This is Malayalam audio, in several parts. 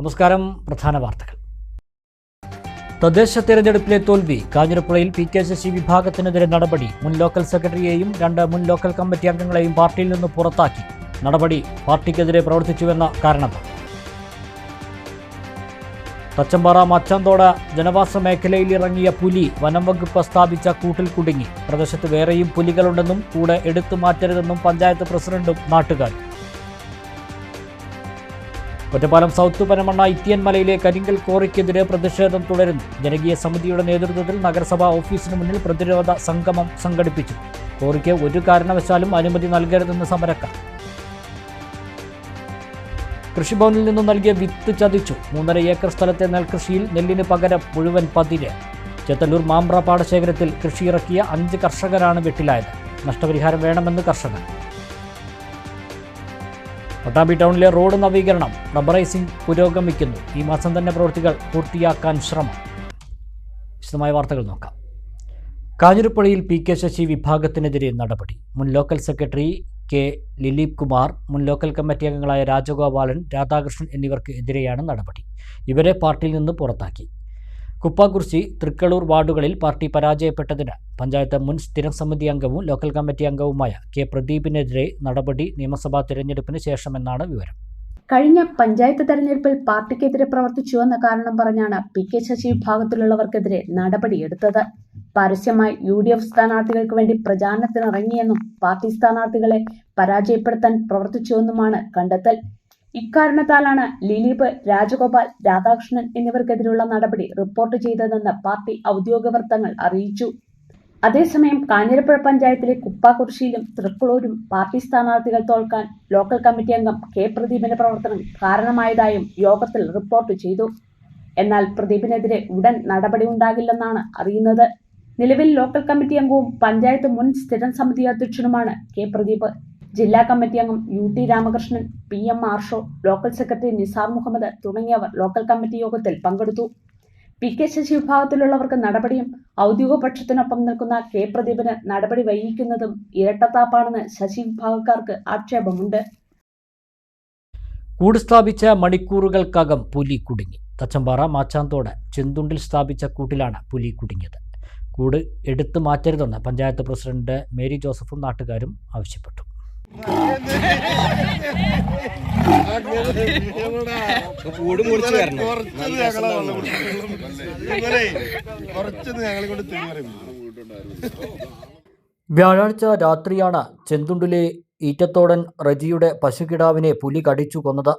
നമസ്കാരം. പ്രധാന വാർത്തകൾ. തദ്ദേശ തെരഞ്ഞെടുപ്പിലെ തോൽവി. കാഞ്ഞിരപ്പുഴയിൽ പി.കെ. ശശി വിഭാഗത്തിനെതിരെ നടപടി. മുൻ ലോക്കൽ സെക്രട്ടറിയെയും 2 മുൻ ലോക്കൽ കമ്മിറ്റി അംഗങ്ങളെയും പാർട്ടിയിൽ നിന്ന് പുറത്താക്കി. നടപടി പാർട്ടിക്കെതിരെ പ്രവർത്തിച്ചുവെന്ന കാരണം. തച്ചമ്പാറ മച്ചാന്തോട് ജനവാസ മേഖലയിൽ ഇറങ്ങിയ പുലി വനം വകുപ്പ് സ്ഥാപിച്ച കൂട്ടിൽ കുടുങ്ങി. പ്രദേശത്ത് വേറെയും പുലികളുണ്ടെന്നും കൂടെ എടുത്തു മാറ്റരുതെന്നും പഞ്ചായത്ത് പ്രസിഡന്റും നാട്ടുകാരും. ഒറ്റപ്പാലം സൗത്ത് പനമണ്ണ ഇത്തിയൻമലയിലെ കരിങ്കൽ ക്വാറിക്കെതിരെ പ്രതിഷേധം തുടരുന്നു. ജനകീയ സമിതിയുടെ നേതൃത്വത്തിൽ നഗരസഭാ ഓഫീസിന് മുന്നിൽ പ്രതിരോധ സംഗമം സംഘടിപ്പിച്ചു. ക്വാറിക്ക് ഒരു കാരണവശാലും അനുമതി നൽകരുതെന്ന് സമരക്കാർ. കൃഷിഭവനിൽ നിന്നും നൽകിയ വിത്ത് ചതിച്ചു. 3.5 ഏക്കർ സ്ഥലത്തെ നെൽകൃഷിയിൽ നെല്ലിന് പകരം മുഴുവൻ പതിര്. ചെത്തല്ലൂർ മാമ്പ്ര പാടശേഖരത്തിൽ കൃഷിയിറക്കിയ 5 കർഷകരാണ് വെട്ടിലായത്. നഷ്ടപരിഹാരം വേണമെന്ന് കർഷകർ. പട്ടാമ്പി ടൗണിലെ റോഡ് നവീകരണം റബ്ബറൈസിംഗ് പുരോഗമിക്കുന്നു. ഈ മാസം തന്നെ പ്രവൃത്തികൾ പൂർത്തിയാക്കാൻ ശ്രമം. വിശദമായ വാർത്തകൾ നോക്കാം. കാഞ്ഞിരപ്പുഴയിൽ പി.കെ. ശശി വിഭാഗത്തിനെതിരെ നടപടി. മുൻ ലോക്കൽ സെക്രട്ടറി കെ. ലിലീപ് കുമാർ, മുൻ ലോക്കൽ കമ്മിറ്റി അംഗങ്ങളായ രാജഗോപാലൻ, രാധാകൃഷ്ണൻ എന്നിവർക്ക് എതിരെയാണ് നടപടി. ഇവരെ പാർട്ടിയിൽ നിന്ന് പുറത്താക്കി. കുപ്പാക്കുറിശി, തൃക്കളൂർ വാർഡുകളിൽ പാർട്ടി പരാജയപ്പെട്ടതിന് പഞ്ചായത്ത് മുൻ സ്ഥിരം സമിതി അംഗവും ലോക്കൽ കമ്മിറ്റി അംഗവുമായ കെ. പ്രദീപിനെതിരെ നടപടി നിയമസഭാ തെരഞ്ഞെടുപ്പിന് ശേഷമെന്നാണ് വിവരം. കഴിഞ്ഞ പഞ്ചായത്ത് തെരഞ്ഞെടുപ്പിൽ പാർട്ടിക്കെതിരെ പ്രവർത്തിച്ചുവെന്ന കാരണം പറഞ്ഞാണ് പി.കെ. ശശി വിഭാഗത്തിലുള്ളവർക്കെതിരെ നടപടിയെടുത്തത്. പരസ്യമായി UDF സ്ഥാനാർത്ഥികൾക്ക് വേണ്ടി പ്രചാരണത്തിനിറങ്ങിയെന്നും പാർട്ടി സ്ഥാനാർത്ഥികളെ പരാജയപ്പെടുത്താൻ പ്രവർത്തിച്ചുവെന്നുമാണ് കണ്ടെത്തൽ. ഇക്കാരണത്താലാണ് ലിലീപ്, രാജഗോപാൽ, രാധാകൃഷ്ണൻ എന്നിവർക്കെതിരെയുള്ള നടപടി റിപ്പോർട്ട് ചെയ്തതെന്ന് പാർട്ടി ഔദ്യോഗിക വൃത്തങ്ങൾ അറിയിച്ചു. അതേസമയം കാഞ്ഞിരപ്പുഴ പഞ്ചായത്തിലെ കുപ്പാക്കുറിശിയിലും തൃക്കളൂരും പാർട്ടി സ്ഥാനാർത്ഥികൾ തോൽക്കാൻ ലോക്കൽ കമ്മിറ്റി അംഗം കെ. പ്രദീപിന്റെ പ്രവർത്തനം കാരണമായതായും യോഗത്തിൽ റിപ്പോർട്ട് ചെയ്തു. എന്നാൽ പ്രദീപിനെതിരെ ഉടൻ നടപടി ഉണ്ടാകില്ലെന്നാണ് അറിയുന്നത്. നിലവിൽ ലോക്കൽ കമ്മിറ്റി അംഗവും പഞ്ചായത്ത് മുൻ സ്ഥിരം സമിതി അധ്യക്ഷനുമാണ് കെ. പ്രദീപ്. ജില്ലാ കമ്മിറ്റി അംഗം UT രാമകൃഷ്ണൻ, PM മാർഷോ, ലോക്കൽ സെക്രട്ടറി നിസാർ മുഹമ്മദ് തുടങ്ങിയവർ ലോക്കൽ കമ്മിറ്റി യോഗത്തിൽ പങ്കെടുത്തു. പി.കെ. ശശി വിഭാഗത്തിലുള്ളവർക്ക് നടപടിയും ഔദ്യോഗിക പക്ഷത്തിനൊപ്പം നിൽക്കുന്ന കെ. പ്രദീപിന് നടപടി വൈകിക്കുന്നതും ഇരട്ടത്താപ്പാണെന്ന് ശശി വിഭാഗക്കാർക്ക് ആക്ഷേപമുണ്ട്. കൂട് സ്ഥാപിച്ച മണിക്കൂറുകൾക്കകം പുലി കുടുങ്ങി. തച്ചമ്പാറ മാച്ചാന്തോട് ചെന്തുണ്ടിൽ സ്ഥാപിച്ച കൂട്ടിലാണ് പുലി കുടുങ്ങിയത്. കൂട് എടുത്തു മാറ്റരുതെന്ന് പഞ്ചായത്ത് പ്രസിഡന്റ് മേരി ജോസഫും നാട്ടുകാരും ആവശ്യപ്പെട്ടു. വ്യാഴാഴ്ച രാത്രിയാണ് ചെന്തുണ്ടിലെ ഈറ്റത്തോടൻ റജിയുടെ പശുകിടാവിനെ പുലി കടിച്ചു കൊന്നത്.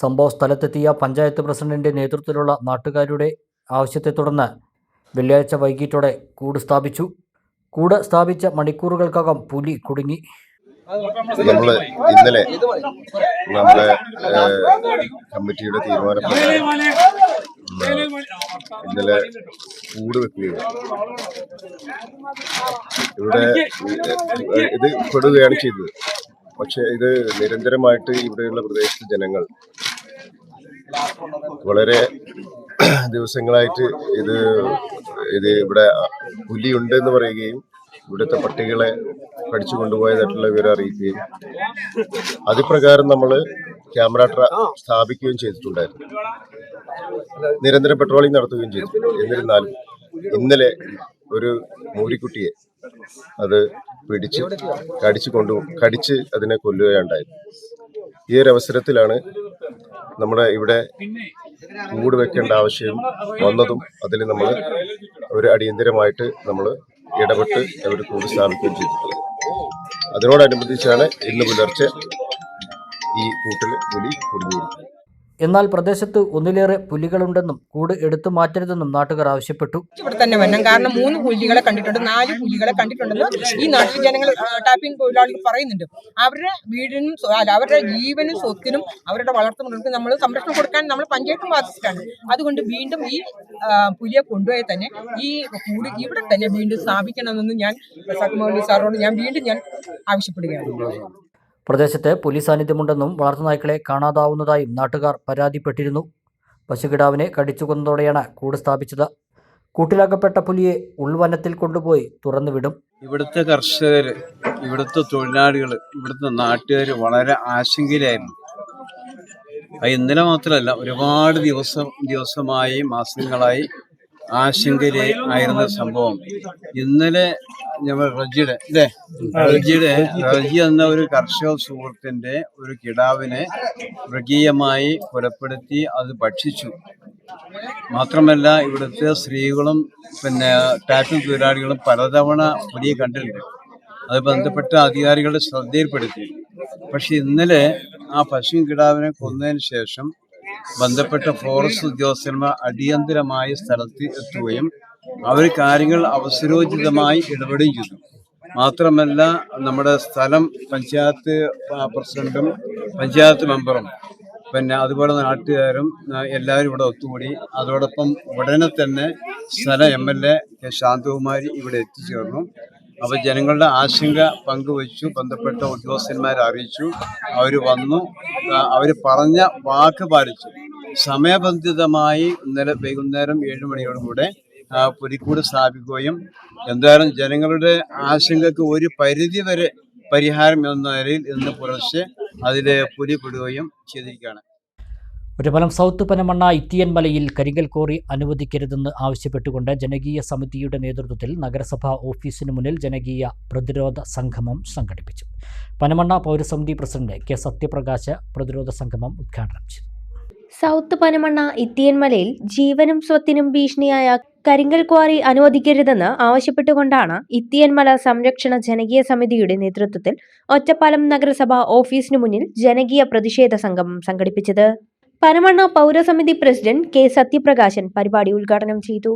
സംഭവ സ്ഥലത്തെത്തിയ പഞ്ചായത്ത് പ്രസിഡന്റിന്റെ നേതൃത്വത്തിലുള്ള നാട്ടുകാരുടെ ആവശ്യത്തെ തുടർന്ന് വെള്ളിയാഴ്ച വൈകിട്ടോടെ കൂട് സ്ഥാപിച്ചു. കൂട് സ്ഥാപിച്ച മണിക്കൂറുകൾക്കകം പുലി കുടുങ്ങി. നമ്മള് നമ്മുടെ കമ്മിറ്റിയുടെ തീരുമാനപ്രകാരം ഇന്നലെ കൂട് വെക്കുകയാണ്. ഇവിടെ ഇത് പെടുകയാണ് ചെയ്തത്. പക്ഷെ ഇത് നിരന്തരമായിട്ട് ഇവിടെയുള്ള പ്രദേശത്തെ ജനങ്ങൾ വളരെ ദിവസങ്ങളായിട്ട് ഇത് ഇവിടെ പുലിയുണ്ട് എന്ന് പറയുകയും ഇവിടുത്തെ പട്ടികളെ കടിച്ചു കൊണ്ടുപോയതായിട്ടുള്ള വിവരം അറിയിക്കുകയും അതുപ്രകാരം നമ്മൾ ക്യാമറ സ്ഥാപിക്കുകയും ചെയ്തിട്ടുണ്ടായിരുന്നു. നിരന്തരം പെട്രോളിംഗ് നടത്തുകയും ചെയ്തു. എന്നിരുന്നാലും ഇന്നലെ ഒരു മൂരിക്കുട്ടിയെ അത് പിടിച്ച് കടിച്ച് അതിനെ കൊല്ലുകയുണ്ടായത്. ഈ ഒരു അവസരത്തിലാണ് നമ്മുടെ ഇവിടെ കൂട് വെക്കേണ്ട ആവശ്യം വന്നതും അതിൽ നമ്മൾ ഒരു അടിയന്തരമായിട്ട് നമ്മൾ ഇടപെട്ട് അവർ കൂട് സ്ഥാപിക്കുകയും ചെയ്തിട്ടുള്ളത്. അതിനോടനുബന്ധിച്ചാണ് ഇന്ന് പുലർച്ചെ ഈ കൂട്ടിൽ പുലി കുടുങ്ങിയിരിക്കുന്നത്. എന്നാൽ പ്രദേശത്ത് ഒന്നിലേറെ പുലികളുണ്ടെന്നും കൂട് എടുത്തു മാറ്റരുതെന്നും നാട്ടുകാർ ആവശ്യപ്പെട്ടു. ഇവിടെ തന്നെ വരണം. കാരണം 3 പുലികളെ കണ്ടിട്ടുണ്ട്, 4 പുലികളെ കണ്ടിട്ടുണ്ടെന്ന് ഈ നാട്ടിൽ ജനങ്ങൾ, ടാപ്പിംഗ് തൊഴിലാളികൾ പറയുന്നുണ്ട്. അവരുടെ വീടിനും അവരുടെ ജീവനും സ്വത്തിനും അവരുടെ വളർത്തുമൃഗങ്ങൾക്ക് നമ്മൾ സംരക്ഷണം കൊടുക്കാൻ നമ്മൾ പഞ്ചായത്ത് ബാധ്യസ്ഥരാണ്. അതുകൊണ്ട് വീണ്ടും ഈ പുലിയെ കൊണ്ടുപോയി തന്നെ ഈ കൂട് ഇവിടെ തന്നെ വീണ്ടും സ്ഥാപിക്കണമെന്ന് ഞാൻ സഖ്മൗലി സാറോട് വീണ്ടും ആവശ്യപ്പെടുകയാണ്. പ്രദേശത്ത് പോലീസ് സാന്നിധ്യമുണ്ടെന്നും വളർത്തുനായ്ക്കളെ കാണാതാവുന്നതായും നാട്ടുകാർ പരാതിപ്പെട്ടിരുന്നു. പശുകിടാവിനെ കടിച്ചു കൊന്നതോടെയാണ് കൂട് സ്ഥാപിച്ചത്. കൂട്ടിലാക്കപ്പെട്ട പുലിയെ ഉൾവനത്തിൽ കൊണ്ടുപോയി തുറന്നുവിടും. ഇവിടുത്തെ കർഷകർ, ഇവിടുത്തെ തൊഴിലാളികൾ, ഇവിടുത്തെ നാട്ടുകാർ വളരെ ആശങ്കയിലായിരുന്നു. അത് ഇന്നലെ മാത്രമല്ല, ഒരുപാട് ദിവസമായി മാസങ്ങളായി ആശങ്കയിലെ ആയിരുന്ന സംഭവം ഇന്നലെ ഞങ്ങൾ റജി എന്ന ഒരു കർഷക സുഹൃത്തിന്റെ ഒരു കിടാവിനെ മൃഗീയമായി കൊലപ്പെടുത്തി അത് ഭക്ഷിച്ചു. മാത്രമല്ല, ഇവിടുത്തെ സ്ത്രീകളും ടാപ്പിംഗ് തൊഴിലാളികളും പലതവണ പുലിയെ കണ്ടിട്ടുണ്ട്. അത് ബന്ധപ്പെട്ട അധികാരികളുടെ ശ്രദ്ധയിൽപ്പെടുത്തി. പക്ഷെ ഇന്നലെ ആ പശു കിടാവിനെ കൊന്നതിന് ശേഷം ബന്ധപ്പെട്ട ഫോറസ്റ്റ് ഉദ്യോഗസ്ഥന്മാർ അടിയന്തരമായി സ്ഥലത്ത് എത്തുകയും അവർ കാര്യങ്ങൾ അവസരോചിതമായി ഇടപെടുകയും ചെയ്തു. മാത്രമല്ല, നമ്മുടെ സ്ഥലം പഞ്ചായത്ത് പ്രസിഡന്റും പഞ്ചായത്ത് മെമ്പറും അതുപോലെ നാട്ടുകാരും എല്ലാവരും ഇവിടെ ഒത്തുകൂടി. അതോടൊപ്പം ഉടനെ തന്നെ സ്ഥല MLA കെ ശാന്തകുമാരി ഇവിടെ എത്തിച്ചേർന്നു. അപ്പോൾ ജനങ്ങളുടെ ആശങ്ക പങ്കുവച്ചു, ബന്ധപ്പെട്ട ഉദ്യോഗസ്ഥന്മാരെ അറിയിച്ചു. അവർ വന്നു, അവർ പറഞ്ഞ വാക്ക് പാലിച്ചു. സമയബന്ധിതമായി ഇന്നലെ വൈകുന്നേരം 7 മണിയോടുകൂടെ പുലിക്കൂട് സ്ഥാപിക്കുകയും എന്തായാലും ജനങ്ങളുടെ ആശങ്കയ്ക്ക് ഒരു പരിധിവരെ പരിഹാരം എന്ന നിലയിൽ ഇന്ന് പുലർച്ചെ അതിൽ പുലി പെടുകയും ചെയ്തിരിക്കുകയാണ്. ഒറ്റപ്പാലം സൗത്ത് പനമണ്ണ ഇത്തിയൻ മലയിൽ കരിങ്കൽ കോറി അനുവദിക്കരുതെന്ന് ആവശ്യപ്പെട്ടുകൊണ്ട് ജനകീയ സമിതിയുടെ നേതൃത്വത്തിൽ നഗരസഭാ ഓഫീസിന് മുന്നിൽ ജനകീയ പ്രതിരോധ സംഗമം സംഘടിപ്പിച്ചു. പനമണ്ണ പൗരസമിതി പ്രസിഡന്റ് കെ സത്യപ്രകാശ് പ്രതിരോധ സംഗമം ഉദ്ഘാടനം ചെയ്തു. സൗത്ത് പനമണ്ണ ഇത്തിയൻ മലയിൽ ജീവനും സ്വത്തിനും ഭീഷണിയായ കരിങ്കൽ ക്വാറി അനുവദിക്കരുതെന്ന് ആവശ്യപ്പെട്ടുകൊണ്ടാണ് ഇത്തിയൻമല സംരക്ഷണ ജനകീയ സമിതിയുടെ നേതൃത്വത്തിൽ ഒറ്റപ്പാലം നഗരസഭ ഓഫീസിനു മുന്നിൽ ജനകീയ പ്രതിഷേധ സംഗമം സംഘടിപ്പിച്ചത്. പനമണ്ണ പൗരസമിതി പ്രസിഡന്റ് കെ സത്യപ്രകാശൻ പരിപാടി ഉദ്ഘാടനം ചെയ്തു.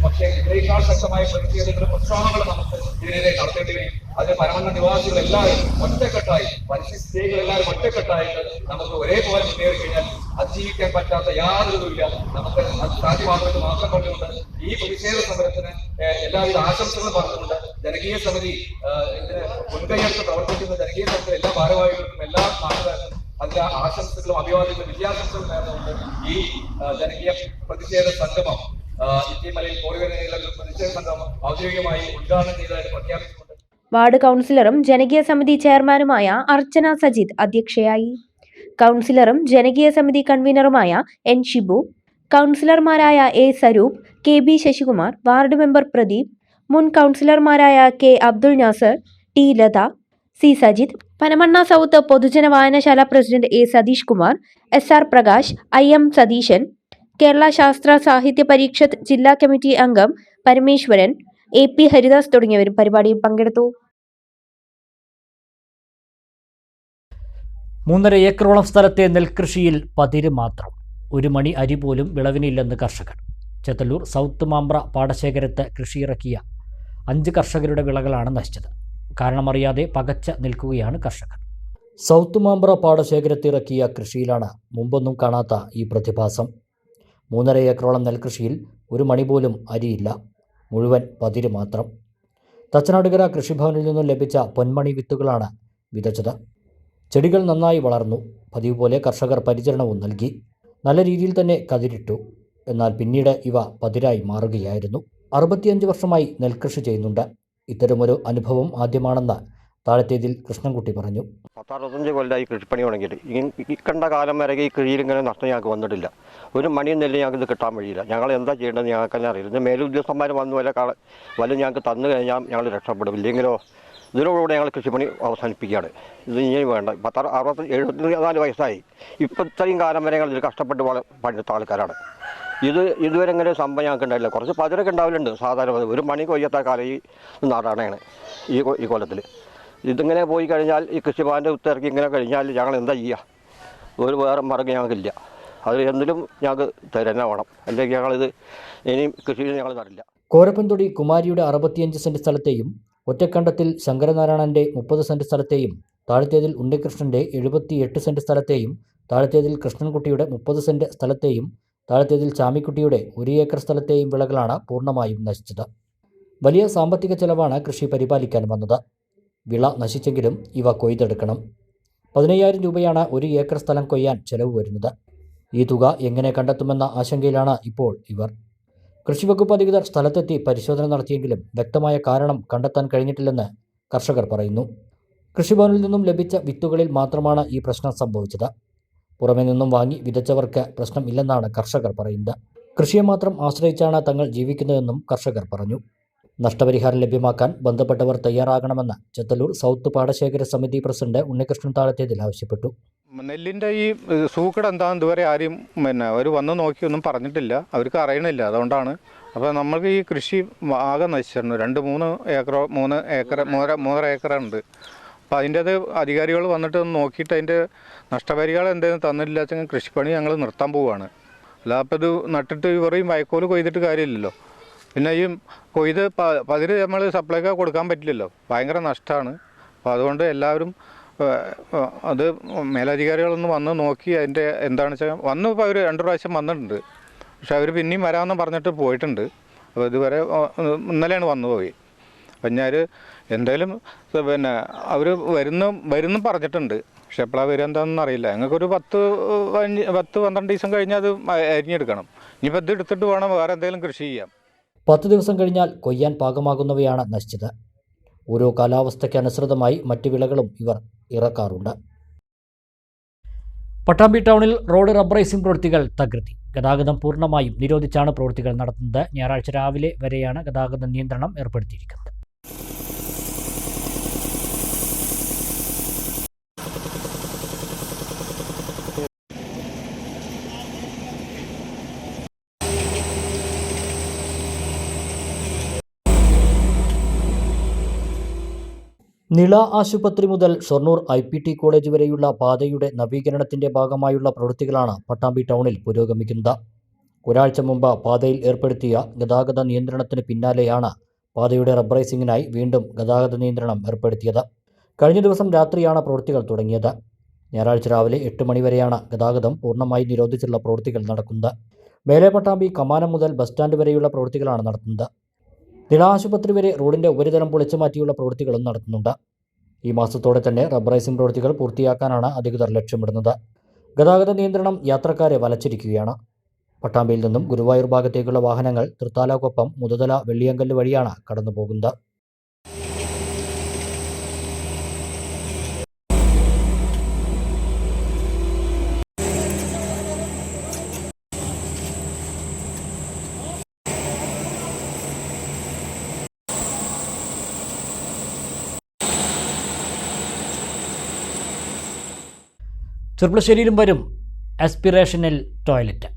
പക്ഷേ ഇതിനേക്കാൾ ശക്തമായ പ്രതിഷേധങ്ങളും പ്രക്ഷോഭങ്ങളും നമുക്ക് ഇതിനെതിരെ നടത്തേണ്ടി വരും. അത് പനമണ്ണ നിവാസികളെല്ലാവരും ഒറ്റക്കെട്ടായി, പരിസ്ഥിതികളെല്ലാവരും ഒറ്റക്കെട്ടായിട്ട് നമുക്ക് ഒരേപോലെ മുന്നേറി കഴിഞ്ഞാൽ അതിജീവിക്കാൻ പറ്റാത്ത യാതൊരുമില്ല. നമുക്ക് അത് സാധ്യമാകുമെന്ന് മാത്രം പറഞ്ഞുകൊണ്ട് ഈ പ്രതിഷേധ സമരത്തിന് എല്ലാവിധ ആശംസകളും പറഞ്ഞുകൊണ്ട് ജനകീയ സമിതി ഇതിന് മുൻകൈയെടുത്ത് പ്രവർത്തിക്കുന്ന ജനകീയ സമിതി എല്ലാ ഭാരവാഹികൾക്കും എല്ലാ നാട്ടുകാർക്കും അതിന്റെ ആശംസകളും അഭിവാദ്യങ്ങളും വിജയാശംസകളും നേർന്നുകൊണ്ട് ഈ ജനകീയ പ്രതിഷേധ സംഗമം ഇത്തിമലയിൽ പ്രതിഷേധ സംഗമം ഔദ്യോഗികമായി ഉദ്ഘാടനം ചെയ്തതായി പ്രഖ്യാപിച്ചുകൊണ്ട് വാർഡ് കൗൺസിലറും ജനകീയ സമിതി ചെയർമാനുമായ അർച്ചന സജിത് അധ്യക്ഷയായി. കൗൺസിലറും ജനകീയ സമിതി കൺവീനറുമായ എൻ ഷിബു, കൗൺസിലർമാരായ A Swaroop, K B Sasikumar, ward member Pradeep, മുൻ കൗൺസിലർമാരായ K Abdul Nasar, T Latha, C Sajith, Panamanna south പൊതുജന വായനശാല president A Satheesh Kumar, SR Prakash, IM Satheesan, Kerala Sasthra Sahithya Parikshit ജില്ലാ കമ്മിറ്റി അംഗം പരമേശ്വരൻ, AP ഹരിദാസ് തുടങ്ങിയവരും പരിപാടിയിൽ പങ്കെടുത്തു. 3.5 ഏക്കറോളം സ്ഥലത്തെ നെൽകൃഷിയിൽ പതിര് മാത്രം. 1 മണി അരി പോലും വിളവിനില്ലെന്ന് കർഷകർ. ചെത്തല്ലൂർ സൗത്ത് മാമ്പ്ര പാടശേഖരത്ത് കൃഷിയിറക്കിയ 5 കർഷകരുടെ വിളകളാണ് നശിച്ചത്. കാരണമറിയാതെ പകച്ച നിൽക്കുകയാണ് കർഷകർ. സൗത്ത് മാമ്പ്ര പാടശേഖരത്തിറക്കിയ കൃഷിയിലാണ് മുമ്പൊന്നും കാണാത്ത ഈ പ്രതിഭാസം. 3.5 ഏക്കറോളം നെൽകൃഷിയിൽ 1 മണി പോലും അരിയില്ല, മുഴുവൻ പതിര് മാത്രം. തച്ചനാടുകര കൃഷിഭവനിൽ നിന്നും ലഭിച്ച പൊന്മണി വിത്തുകളാണ് വിതച്ചത്. ചെടികൾ നന്നായി വളർന്നു. പതിവ് പോലെ കർഷകർ പരിചരണവും നൽകി. നല്ല രീതിയിൽ തന്നെ കതിരിട്ടു. എന്നാൽ പിന്നീട് ഇവ പതിരായി മാറുകയായിരുന്നു. 65 വർഷമായി നെൽകൃഷി ചെയ്യുന്നുണ്ട്. ഇത്തരമൊരു അനുഭവം ആദ്യമാണെന്ന് താഴത്തേതിൽ കൃഷ്ണൻകുട്ടി പറഞ്ഞു. 65 കൊല്ലമായി കൃഷിപ്പണി തുടങ്ങിയിട്ട് ഈ കണ്ട കാലം വരെ ഈ കൃഷിയിൽ ഇങ്ങനെ നഷ്ടം ഞങ്ങൾക്ക് വന്നിട്ടില്ല. 1 മണിയും നെല്ല് ഞങ്ങൾക്ക് ഇത് കിട്ടാൻ വഴിയില്ല. ഞങ്ങൾ എന്താ ചെയ്യേണ്ടത് ഞങ്ങൾക്ക് തന്നെ അറിയില്ല. മേലുദ്യോഗസ്ഥന്മാർ വന്നു വല്ല ഞങ്ങൾക്ക് തന്നു കഴിഞ്ഞാൽ ഞങ്ങൾ രക്ഷപ്പെടും. ഇല്ലെങ്കിലോ ഇതിനോടുകൂടെ ഞങ്ങൾ കൃഷിപ്പണി അവസാനിപ്പിക്കുകയാണ്. ഇത് ഇനി വേണ്ട. 74 വയസ്സായി. ഇപ്പോഴത്തെയും കാലം വരെ ഞങ്ങൾ ഇതിൽ കഷ്ടപ്പെട്ട് പണിയെടുത്ത ആൾക്കാരാണ്. ഇതുവരെ ഇങ്ങനെ സംഭവം ഞങ്ങൾക്ക് ഉണ്ടായില്ല. കുറച്ച് പതിരൊക്കെ ഉണ്ടാവലുണ്ട് സാധാരണ. 1 മണി കൊയ്യത്ത കാലം ഈ നാടാണ് ഈ കൊല്ലത്തിൽ. ഇതിങ്ങനെ പോയി കഴിഞ്ഞാൽ ഈ കൃഷിഭവൻ്റെ ഉത്തിറക്കി ഇങ്ങനെ കഴിഞ്ഞാൽ ഞങ്ങൾ എന്താ ചെയ്യുക? ഒരു വേറെ മാർഗ്ഗം ഞങ്ങൾക്കില്ല. അത് എന്തിലും ഞങ്ങൾക്ക് തരുന്ന വേണം. അല്ലെങ്കിൽ ഞങ്ങളിത് ഇനിയും കൃഷിയിൽ ഞങ്ങൾ തരില്ല. കോരപ്പൻതൊടി കുമാരിയുടെ 65 സെൻറ്റ് സ്ഥലത്തെയും ഒറ്റക്കണ്ടത്തിൽ ശങ്കരനാരായണൻ്റെ 30 സെൻറ്റ് സ്ഥലത്തെയും താഴത്തേതിൽ ഉണ്ണികൃഷ്ണൻ്റെ 78 സെൻറ്റ് സ്ഥലത്തെയും താഴത്തേതിൽ കൃഷ്ണൻകുട്ടിയുടെ 30 സെൻറ്റ് സ്ഥലത്തെയും താഴത്തേതിൽ ചാമിക്കുട്ടിയുടെ 1 ഏക്കർ സ്ഥലത്തെയും വിളകളാണ് പൂർണ്ണമായും നശിച്ചത്. വലിയ സാമ്പത്തിക ചെലവാണ് കൃഷി പരിപാലിക്കാൻ വന്നത്. വിള നശിച്ചെങ്കിലും ഇവ കൊയ്തെടുക്കണം. 15,000 രൂപയാണ് 1 ഏക്കർ സ്ഥലം കൊയ്യാൻ ചെലവ് വരുന്നത്. ഈ തുക എങ്ങനെ കണ്ടെത്തുമെന്ന ആശങ്കയിലാണ് ഇപ്പോൾ ഇവർ. കൃഷിവകുപ്പ് അധികൃതർ സ്ഥലത്തെത്തി പരിശോധന നടത്തിയെങ്കിലും വ്യക്തമായ കാരണം കണ്ടെത്താൻ കഴിഞ്ഞിട്ടില്ലെന്ന് കർഷകർ പറയുന്നു. കൃഷിഭവനിൽ നിന്നും ലഭിച്ച വിത്തുകളിൽ മാത്രമാണ് ഈ പ്രശ്നം സംഭവിച്ചത്. പുറമെ നിന്നും വാങ്ങി വിതച്ചവർക്ക് പ്രശ്നമില്ലെന്നാണ് കർഷകർ പറയുന്നത്. കൃഷിയെ മാത്രം ആശ്രയിച്ചാണ് തങ്ങൾ ജീവിക്കുന്നതെന്നും കർഷകർ പറഞ്ഞു. നഷ്ടപരിഹാരം ലഭ്യമാക്കാൻ ബന്ധപ്പെട്ടവർ തയ്യാറാകണമെന്ന് ചെത്തല്ലൂർ സൗത്ത് പാടശേഖര സമിതി പ്രസിഡന്റ് ഉണ്ണികൃഷ്ണൻ താഴത്തേതിൽ ആവശ്യപ്പെട്ടു. നെല്ലിൻ്റെ ഈ സൂക്കട് എന്താണെന്ന് ഇതുവരെ ആരും അവർ വന്ന് നോക്കിയൊന്നും പറഞ്ഞിട്ടില്ല, അവർക്ക് അറിയണില്ല. അതുകൊണ്ടാണ്. അപ്പോൾ നമ്മൾക്ക് ഈ കൃഷി ആകെ നശിച്ചിട്ടുണ്ട്. 2-3 ഏക്കറോ 3 ഏക്കറുണ്ട്. അപ്പോൾ അതിൻ്റേത് അധികാരികൾ വന്നിട്ട് നോക്കിയിട്ട് അതിൻ്റെ നഷ്ടപരിഹാരം എന്തെങ്കിലും തന്നില്ല വെച്ചാൽ കൃഷിപ്പണി ഞങ്ങൾ നിർത്താൻ പോവുകയാണ്. അല്ല, അപ്പോൾ ഇത് നട്ടിട്ട് ഇവരെയും വൈക്കോല് കൊയ്തിട്ട് കാര്യമില്ലല്ലോ. പിന്നെ ഈ കൊയ്ത് പതിര് നമ്മൾ സപ്ലൈക്ക് കൊടുക്കാൻ പറ്റില്ലല്ലോ, ഭയങ്കര നഷ്ടമാണ്. അപ്പോൾ അതുകൊണ്ട് എല്ലാവരും അത് മേലധികാരികളൊന്ന് വന്ന് നോക്കി അതിൻ്റെ എന്താണെന്ന് വെച്ചാൽ വന്നു. ഇപ്പോൾ അവർ 2 പ്രാവശ്യം വന്നിട്ടുണ്ട്, പക്ഷെ അവർ പിന്നെയും വരാമെന്ന് പറഞ്ഞിട്ട് പോയിട്ടുണ്ട്. അപ്പോൾ ഇതുവരെ ഇന്നലെയാണ് വന്നു പോയി. അപ്പം ഞാൻ എന്തായാലും അവർ വരുന്നു പറഞ്ഞിട്ടുണ്ട്, പക്ഷെ എപ്പോഴാണ് വരിക എന്താണെന്ന് അറിയില്ല. ഞങ്ങൾക്കൊരു 10-12 ദിവസം കഴിഞ്ഞാൽ അത് അരിഞ്ഞെടുക്കണം. ഇനിയിപ്പോൾ ഇത് എടുത്തിട്ട് വേണം വേറെ എന്തെങ്കിലും കൃഷി ചെയ്യാം. 10 ദിവസം കഴിഞ്ഞാൽ കൊയ്യാൻ പാകമാകുന്നവയാണ് നശിച്ചത്. ഓരോ കാലാവസ്ഥയ്ക്കനുസൃതമായി മറ്റു വിളകളും ഇവർ ഇറക്കാറുണ്ട്. പട്ടാമ്പി ടൗണിൽ റോഡ് റബ്ബറൈസിംഗ് പ്രവൃത്തികൾ തകൃതി. ഗതാഗതം പൂർണ്ണമായും നിരോധിച്ചാണ് പ്രവൃത്തികൾ നടത്തുന്നത്. ഞായറാഴ്ച രാവിലെ വരെയാണ് ഗതാഗത നിയന്ത്രണം ഏർപ്പെടുത്തിയിരിക്കുന്നത്. നിള ആശുപത്രി മുതൽ ഷൊർണൂർ IPT കോളേജ് വരെയുള്ള പാതയുടെ നവീകരണത്തിന്റെ ഭാഗമായുള്ള പ്രവൃത്തികളാണ് പട്ടാമ്പി ടൗണിൽ പുരോഗമിക്കുന്നത്. ഒരാഴ്ച മുമ്പ് പാതയിൽ ഏർപ്പെടുത്തിയ ഗതാഗത നിയന്ത്രണത്തിന് പിന്നാലെയാണ് പാതയുടെ റബ്ബറൈസിംഗിനായി വീണ്ടും ഗതാഗത നിയന്ത്രണം ഏർപ്പെടുത്തിയത്. കഴിഞ്ഞ ദിവസം രാത്രിയാണ് പ്രവൃത്തികൾ തുടങ്ങിയത്. ഞായറാഴ്ച രാവിലെ 8 മണി വരെയാണ് ഗതാഗതം പൂർണ്ണമായി നിരോധിച്ചുള്ള പ്രവൃത്തികൾ നടക്കുന്നത്. മേലെ പട്ടാമ്പി കമാനം മുതൽ ബസ് സ്റ്റാൻഡ് വരെയുള്ള പ്രവൃത്തികളാണ് നടത്തുന്നത്. നിള ആശുപത്രി വരെ റോഡിന്റെ ഉപരിതലം പൊളിച്ചു മാറ്റിയുള്ള പ്രവൃത്തികളും നടത്തുന്നുണ്ട്. ഈ മാസത്തോടെ തന്നെ റബ്ബറൈസിംഗ് പ്രവൃത്തികൾ പൂർത്തിയാക്കാനാണ് അധികൃതർ ലക്ഷ്യമിടുന്നത്. ഗതാഗത നിയന്ത്രണം യാത്രക്കാരെ വലച്ചിരിക്കുകയാണ്. പട്ടാമ്പിയിൽ നിന്നും ഗുരുവായൂർ ഭാഗത്തേക്കുള്ള വാഹനങ്ങൾ തൃത്താലക്കൊപ്പം മുതതല വെള്ളിയങ്കല്ല് വഴിയാണ് കടന്നുപോകുന്നത്. ചെർപ്പളശ്ശേരിയിലും വരും ആസ്പിറേഷണൽ ടോയ്ലറ്റ്.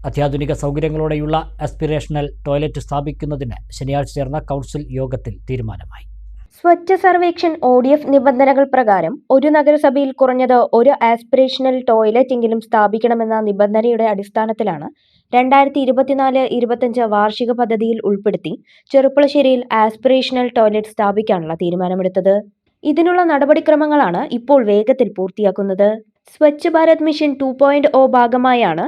അത്യാധുനിക സൗകര്യങ്ങളോടെയുള്ള ആസ്പിറേഷണൽ ടോയ്ലറ്റ് സ്ഥാപിക്കുന്നതിന് ശനിയാഴ്ച ചേർന്ന കൗൺസിൽ യോഗത്തിൽ തീരുമാനമായി. സ്വച്ഛ സർവേക്ഷൺ ODF നിബന്ധനകൾ പ്രകാരം ഒരു നഗരസഭയിൽ കുറഞ്ഞത് ഒരു ആസ്പിറേഷണൽ ടോയ്ലറ്റ് എങ്കിലും സ്ഥാപിക്കണമെന്ന നിബന്ധനയുടെ അടിസ്ഥാനത്തിലാണ് 2024-25 വാർഷിക പദ്ധതിയിൽ ഉൾപ്പെടുത്തി ചെർപ്പളശ്ശേരിയിൽ ആസ്പിറേഷണൽ ടോയ്ലറ്റ് സ്ഥാപിക്കാനുള്ള തീരുമാനമെടുത്തത്. ഇതിനുള്ള നടപടിക്രമങ്ങളാണ് ഇപ്പോൾ വേഗത്തിൽ പൂർത്തിയാക്കുന്നത്. സ്വച്ഛ് ഭാരത് മിഷൻ 2.0 ഭാഗമായാണ്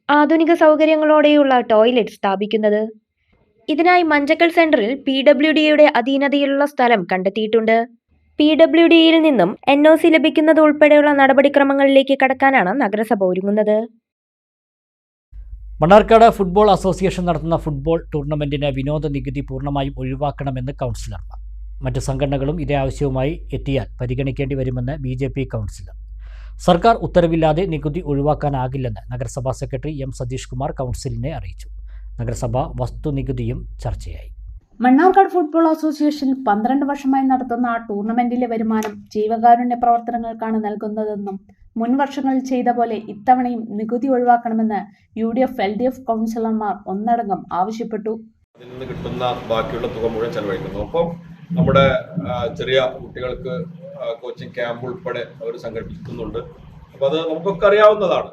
ആധുനിക സൗകര്യങ്ങളോടെയുള്ള ടോയ്ലറ്റ് സ്ഥാപിക്കുന്നത്. ഇതിനായി മഞ്ചക്കൽ സെന്ററിൽ PWDയുടെ അധീനതയിലുള്ള സ്ഥലം കണ്ടെത്തിയിട്ടുണ്ട്. PWDയിൽ നിന്നും NOC ലഭിക്കുന്നത് ഉൾപ്പെടെയുള്ള നടപടിക്രമങ്ങളിലേക്ക് കടക്കാനാണ് നഗരസഭ ഒരുങ്ങുന്നത്. മണ്ണാർക്കാട് ഫുട്ബോൾ അസോസിയേഷൻ നടത്തുന്ന ഫുട്ബോൾ ടൂർണമെന്റിന് വിനോദ നികുതി പൂർണ്ണമായും ഒഴിവാക്കണമെന്ന് കൗൺസിലർമാർ. മറ്റ് സംഘടനകളും ഇതേ ആവശ്യവുമായി എത്തിയാൽ പരിഗണിക്കേണ്ടി വരുമെന്ന് BJP കൗൺസിലർ. സർക്കാർ ഉത്തരവില്ലാതെ നികുതി ഒഴിവാക്കാനാകില്ലെന്ന് നഗരസഭാ സെക്രട്ടറി M സതീഷ് കുമാർ കൗൺസിലിനെ അറിയിച്ചു. നഗരസഭ വസ്തുനികുതിയും ചർച്ചയായി. മണ്ണാർക്കാട് ഫുട്ബോൾ അസോസിയേഷൻ 12 വർഷമായി നടത്തുന്ന ടൂർണമെന്റിലെ വരുമാനം ജീവകാരുണ്യ പ്രവർത്തനങ്ങൾക്കാണ് നൽകുന്നതെന്നും മുൻ വർഷങ്ങളിൽ ചെയ്ത പോലെ ഇത്തവണയും നികുതി ഒഴിവാക്കണമെന്ന് UDF LDF കൗൺസിലർമാർ ഒന്നടങ്കം ആവശ്യപ്പെട്ടു. അതിൽ നിന്ന് കിട്ടുന്ന ബാക്കിയുള്ള തുക മുഴുവൻ ചെലവഴിക്കുന്നു. അപ്പം നമ്മുടെ ചെറിയ കുട്ടികൾക്ക് കോച്ചിങ് ക്യാമ്പ് ഉൾപ്പെടെ അവർ സംഘടിപ്പിക്കുന്നുണ്ട്. അപ്പൊ അത് നമുക്കൊക്കെ അറിയാവുന്നതാണ്.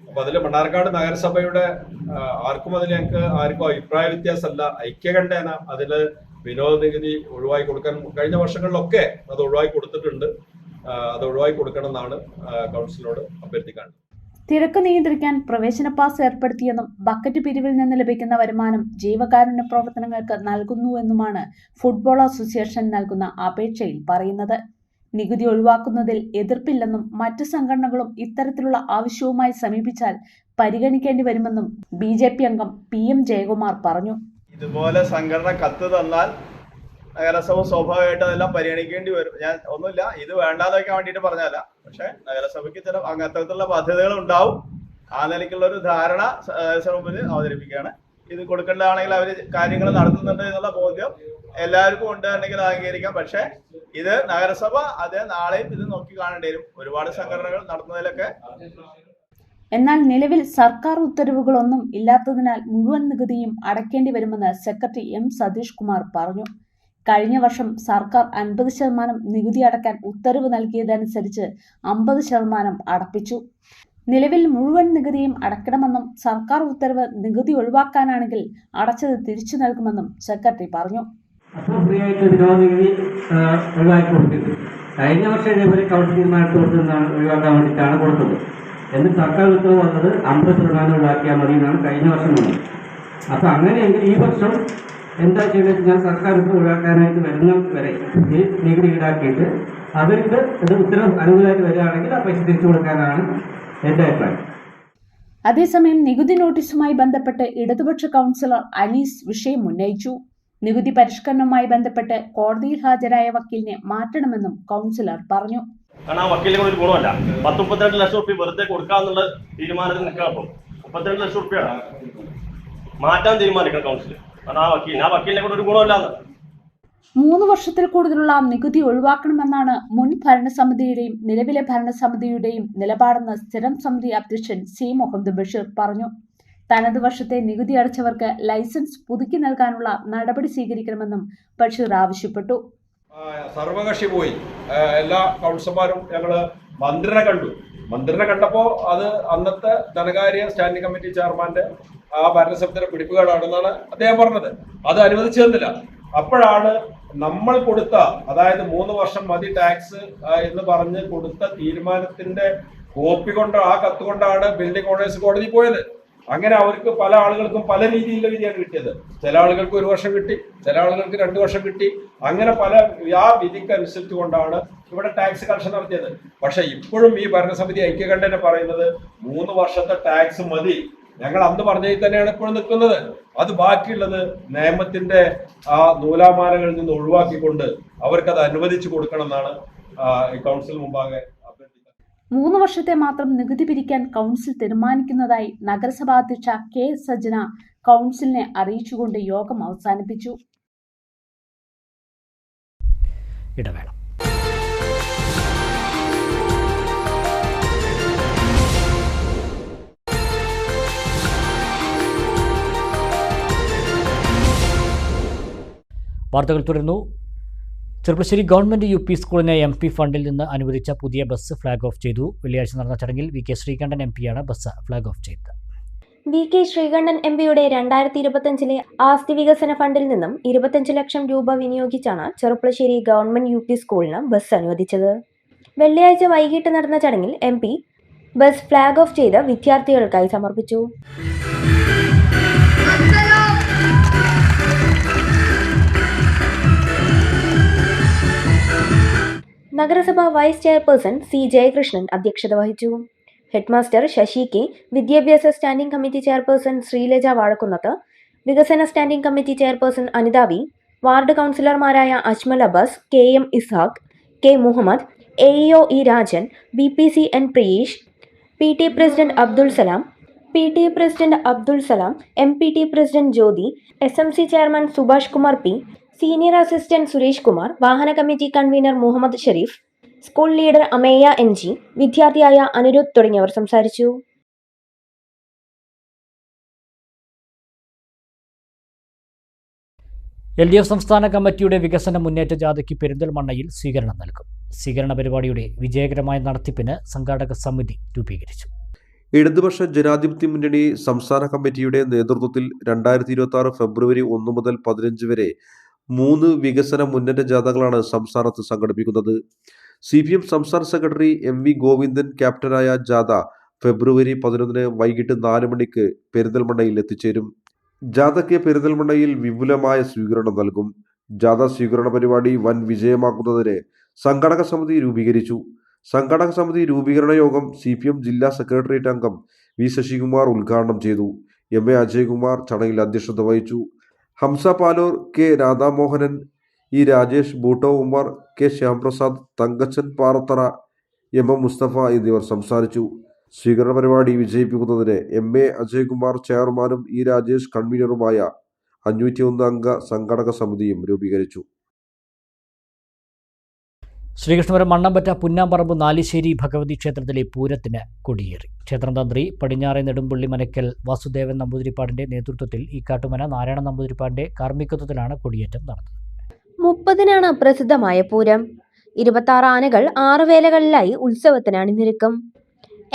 അപ്പൊ അതിൽ മണ്ണാർക്കാട് നഗരസഭയുടെ ആർക്കും അഭിപ്രായ വ്യത്യാസമല്ല, ഐക്യകണ്ഠേന അതിൽ വിനോദ നികുതി ഒഴിവാക്കി കൊടുക്കാൻ കഴിഞ്ഞ വർഷങ്ങളിലൊക്കെ അത് ഒഴിവാക്കി കൊടുത്തിട്ടുണ്ട്. അത് ഒഴിവാക്കി കൊടുക്കണം എന്നാണ് കൗൺസിലിനോട് അഭ്യർത്ഥിക്കാനുള്ളത്. തിരക്ക് നിയന്ത്രിക്കാൻ പ്രവേശന പാസ് ഏർപ്പെടുത്തിയെന്നും ബക്കറ്റ് പിരിവിൽ നിന്ന് ലഭിക്കുന്ന വരുമാനം ജീവകാരുണ്യ പ്രവർത്തനങ്ങൾക്ക് നൽകുന്നുവെന്നുമാണ് ഫുട്ബോൾ അസോസിയേഷൻ നൽകുന്ന അപേക്ഷയിൽ പറയുന്നത്. നികുതി ഒഴിവാക്കുന്നതിൽ എതിർപ്പില്ലെന്നും മറ്റ് സംഘടനകളും ഇത്തരത്തിലുള്ള ആവശ്യവുമായി സമീപിച്ചാൽ പരിഗണിക്കേണ്ടി വരുമെന്നും BJP അംഗം PM ജയകുമാർ പറഞ്ഞു. ഇതുപോലെ സംഘടന കത്ത് തന്നാൽ നഗരസഭ സ്വാഭാവികമായിട്ട് അതെല്ലാം പരിഗണിക്കേണ്ടി വരും. ഞാൻ ഒന്നുമില്ല, ഇത് വേണ്ടാന്ന് വെക്കാൻ വേണ്ടിയിട്ട് പറഞ്ഞല്ല. പക്ഷെ നഗരസഭയ്ക്ക് ചില അത്തരത്തിലുള്ള ബാധ്യതകൾ ഉണ്ടാവും. ആ നിലയ്ക്കുള്ള ഒരു ധാരണ നഗരസഭ മുമ്പിൽ അവതരിപ്പിക്കുകയാണ്. ഇത് കൊടുക്കേണ്ടതാണെങ്കിൽ അവർ കാര്യങ്ങൾ നടത്തുന്നുണ്ട് എന്നുള്ള ബോധ്യം എല്ലാവർക്കും ഉണ്ട് എന്നെങ്കിൽ അംഗീകരിക്കാം. പക്ഷെ ഇത് നഗരസഭ അത് നാളെയും ഇത് നോക്കി കാണേണ്ടി വരും. ഒരുപാട് സംഘടനകൾ നടത്തുന്നതിലൊക്കെ. എന്നാൽ നിലവിൽ സർക്കാർ ഉത്തരവുകളൊന്നും ഇല്ലാത്തതിനാൽ മുഴുവൻ നികുതിയും അടയ്ക്കേണ്ടി വരുമെന്ന് സെക്രട്ടറി M സതീഷ് കുമാർ പറഞ്ഞു. കഴിഞ്ഞ വർഷം സർക്കാർ 50% നികുതി അടയ്ക്കാൻ ഉത്തരവ് നൽകിയതനുസരിച്ച് 50% അടപ്പിച്ചു. നിലവിൽ മുഴുവൻ നികുതിയും അടയ്ക്കണമെന്നും സർക്കാർ ഉത്തരവ് നികുതി ഒഴിവാക്കാനാണെങ്കിൽ അടച്ചത് തിരിച്ചു നൽകുമെന്നും സെക്രട്ടറി പറഞ്ഞു. ഫ്രീ ആയിട്ട് വിനോദ നികുതി ഒഴിവാക്കി കൊടുത്തിട്ട് കഴിഞ്ഞ വർഷം ഇതേപോലെ കൗൺസിൽ തീരുമാനത്തോട് ഒഴിവാക്കാൻ വേണ്ടിയിട്ടാണ് കൊടുത്തത്. എന്നിട്ട് സർക്കാർ ഉത്തരവ് വന്നത് 50% ഒഴിവാക്കിയാൽ മതി എന്നാണ് കഴിഞ്ഞ വർഷം വന്നത്. അപ്പോൾ അങ്ങനെയെങ്കിൽ ഈ വർഷം എന്താ ചെയ്യുന്നത്? ഞാൻ സർക്കാർ ഉത്തരവ് ഒഴിവാക്കാനായിട്ട് വരുന്ന വരെ ഈ നികുതി ഈടാക്കിയിട്ട് അവർക്ക് ഇത് ഉത്തരവ് അനുകൂലമായിട്ട് വരികയാണെങ്കിൽ ആ പൈസ തിരിച്ചു കൊടുക്കാനാണ് എൻ്റെ അഭിപ്രായം. അതേസമയം നികുതി നോട്ടീസുമായി ബന്ധപ്പെട്ട് ഇടതുപക്ഷ കൗൺസിലർ അനീസ് വിഷയം ഉന്നയിച്ചു. നികുതി പരിഷ്കരണവുമായി ബന്ധപ്പെട്ട് കോടതിയിൽ ഹാജരായ വക്കീലിനെ മാറ്റണമെന്നും കൗൺസിലർ പറഞ്ഞു. കാരണം ആ വക്കീലിനെ ഒരു ഗുണമല്ല. 32 ലക്ഷം റുപ്യ വെറുതെ കൊടുക്കാന്നുള്ള തീരുമാനത്തിൽ നിൽക്കുക. അപ്പം 32 ലക്ഷം റുപ്യാണ് മാറ്റാൻ തീരുമാനിക്കണം കൗൺസിൽ. കാരണം ആ വക്കീലിനെ കൊണ്ട് ഒരു ഗുണമല്ലാന്ന്. 3 വർഷത്തിൽ കൂടുതലുള്ള നികുതി ഒഴിവാക്കണമെന്നാണ് മുൻ ഭരണസമിതിയുടെയും നിലവിലെ ഭരണസമിതിയുടെയും നിലപാടെന്ന് സ്ഥിരം സമിതി അധ്യക്ഷൻ C മുഹമ്മദ് ബഷീർ പറഞ്ഞു. തനത് വർഷത്തെ നികുതി അടച്ചവർക്ക് ലൈസൻസ് പുതുക്കി നൽകാനുള്ള നടപടി സ്വീകരിക്കണമെന്നും ബഷീർ ആവശ്യപ്പെട്ടു. സർവകക്ഷി പോയി എല്ലാ കൗൺസിലർമാരും ഞങ്ങള് മന്ത്രിനെ കണ്ടപ്പോൾ അത് അന്നത്തെ ധനകാര്യ സ്റ്റാൻഡിംഗ് കമ്മിറ്റി ചെയർമാന്റെ ആ ഭരണസമിതിയുടെ പിടിപ്പുകേടാണെന്നാണ് അദ്ദേഹം പറഞ്ഞത്. അത് അനുവദിച്ചു തന്നില്ല. അപ്പോഴാണ് നമ്മൾ കൊടുത്ത, അതായത് 3 വർഷം മതി ടാക്സ് എന്ന് പറഞ്ഞ് കൊടുത്ത തീരുമാനത്തിന്റെ കോപ്പി കൊണ്ട്, ആ കത്ത് കൊണ്ടാണ് ബിൽഡിംഗ് ഓണേഴ്സ് കോടതി പോയത്. അങ്ങനെ അവർക്ക് പല ആളുകൾക്കും പല രീതിയിലുള്ള വിധിയാണ് കിട്ടിയത്. ചില ആളുകൾക്ക് 1 വർഷം കിട്ടി, ചില ആളുകൾക്ക് 2 വർഷം കിട്ടി. അങ്ങനെ പല ആ വിധിക്ക് അനുസരിച്ച് കൊണ്ടാണ് ഇവിടെ ടാക്സ് കളക്ഷൻ നടത്തിയത്. പക്ഷെ ഇപ്പോഴും ഈ ഭരണസമിതി ഐക്യകണ്ഠേന പറയുന്നത് 3 വർഷത്തെ ടാക്സ് മതി. ഞങ്ങൾ അന്ന് പറഞ്ഞതിൽ തന്നെയാണ് ഇപ്പോഴും നിൽക്കുന്നത്. അത് ബാക്കിയുള്ളത് നിയമത്തിന്റെ ആ നൂലാമാലകളിൽ നിന്ന് ഒഴിവാക്കിക്കൊണ്ട് അവർക്കത് അനുവദിച്ചു കൊടുക്കണം എന്നാണ് കൗൺസിൽ മുമ്പാകെ. 3 വർഷത്തെ മാത്രം നികുതി പിരിക്കാൻ കൗൺസിൽ തീരുമാനിക്കുന്നതായി നഗരസഭാ അധ്യക്ഷ K സജന കൗൺസിലിനെ അറിയിച്ചുകൊണ്ട് യോഗം അവസാനിപ്പിച്ചു. ഇടവേള. വാർത്തകൾ തുടരുന്നു. ചെറുപ്പശ്ശേരി ഗവൺമെന്റ് UP സ്കൂളിന് MP ഫണ്ടിൽ നിന്ന് അനുവദിച്ച പുതിയ ബസ് ഫ്ളാഗ് ഓഫ് ചെയ്തു. വെള്ളിയാഴ്ച നടന്ന ചടങ്ങിൽ VK ശ്രീകണ്ഠൻ MPയാണ് ബസ് ഫ്ളാഗ് ഓഫ് ചെയ്തത്. VK ശ്രീകണ്ഠൻ MPയുടെ 2025 ആസ്തി വികസന ഫണ്ടിൽ നിന്നും 25 ലക്ഷം രൂപ വിനിയോഗിച്ചാണ് ചെറുപ്പശ്ശേരി ഗവൺമെന്റ് UP സ്കൂളിന് ബസ് അനുവദിച്ചത്. വെള്ളിയാഴ്ച വൈകിട്ട് നടന്ന ചടങ്ങിൽ MP ബസ് ഫ്ളാഗ് ഓഫ് ചെയ്ത് വിദ്യാർത്ഥികൾക്കായി സമർപ്പിച്ചു. നഗരസഭ വൈസ് ചെയർപേഴ്സൺ C ജയകൃഷ്ണൻ അധ്യക്ഷത വഹിച്ചു. ഹെഡ്മാസ്റ്റർ ശശി K, വിദ്യാഭ്യാസ standing committee chairperson Sreeleja Vazhakkunnath, വികസന standing committee chairperson Anitha V, ward കൗൺസിലർമാരായ Ajmal Abbas, KM Ishaq, K Muhammad, AEO E Rajan, BPC N Priyesh, PT president Abdul Salam, MPT president Jyothi, SMC chairman Subhash Kumar P, senior assistant Suresh Kumar, വാഹന committee convener Muhammad Sherif, school leader Ameya NG, വിദ്യാർത്ഥിയായ അനിരുദ്ധ് തുടങ്ങിയവർ സംസാരിച്ചു. LDF സംസ്ഥാന കമ്മിറ്റിയുടെ വികസന മുന്നേറ്റ ജാഥയ്ക്ക് പെരിന്തൽമണ്ണയിൽ സ്വീകരണം നൽകും. സ്വീകരണ പരിപാടിയുടെ വിജയകരമായ നടത്തിപ്പിന് സംഘാടക സമിതി രൂപീകരിച്ചു. ഇടതുപക്ഷ ജനാധിപത്യ മുന്നണി സംസ്ഥാന കമ്മിറ്റിയുടെ നേതൃത്വത്തിൽ 2026 ഫെബ്രുവരി 1 മുതൽ 15 വരെ 3 വികസന മുന്നേറ്റ ജാഥകളാണ് സംസ്ഥാനത്ത് സംഘടിപ്പിക്കുന്നത്. CPM സംസ്ഥാന സെക്രട്ടറി MV ഗോവിന്ദൻ ക്യാപ്റ്റനായ ജാഥ ഫെബ്രുവരി 11 വൈകിട്ട് 4 മണിക്ക് പെരിന്തൽമണ്ണയിൽ എത്തിച്ചേരും. ജാഥയ്ക്ക് പെരിന്തൽമണ്ണയിൽ വിപുലമായ സ്വീകരണം നൽകും. ജാഥ സ്വീകരണ പരിപാടി വൻ വിജയമാക്കുന്നതിന് സംഘാടക സമിതി രൂപീകരിച്ചു. സംഘാടക സമിതി രൂപീകരണ യോഗം CPM ജില്ലാ സെക്രട്ടേറിയറ്റ് അംഗം വി ശശികുമാർ ഉദ്ഘാടനം ചെയ്തു. MA അജയ്കുമാർ ചടങ്ങിൽ അധ്യക്ഷത വഹിച്ചു. Hamza Palur, K Radhamohanan, E Rajesh, Bhutto Ummer, K Shyamprasad, Thankachan Parathara, MM Musthafa എന്നിവർ സംസാരിച്ചു. സ്വീകരണ പരിപാടി വിജയിപ്പിക്കുന്നതിന് MA അജയ്കുമാർ ചെയർമാനും ഇ രാജേഷ് കൺവീനറുമായ 501 അംഗ സംഘാടക സമിതിയും രൂപീകരിച്ചു. ശ്രീകൃഷ്ണപുരം മണ്ണമ്പറ്റ പുന്നാമ്പറമ്പ് നാലിശ്ശേരി ഭഗവതി ക്ഷേത്രത്തിലെ പൂരത്തിന് കൊടിയേറി. ക്ഷേത്രം തന്ത്രി പടിഞ്ഞാറെ നെടുമ്പള്ളി മനക്കൽ വാസുദേവൻ നമ്പൂതിരിപ്പാടിന്റെ നേതൃത്വത്തിൽ ഈക്കാട്ടുമന നാരായണ നമ്പൂതിരിപ്പാടിന്റെ കാർമ്മികത്വത്തിലാണ് കൊടിയേറ്റം നടന്നത്. 30-നാണ് പ്രസിദ്ധമായ പൂരം. 26 ആനകൾ 6 വേലകളിലായി ഉത്സവത്തിന് അണിനിരക്കും.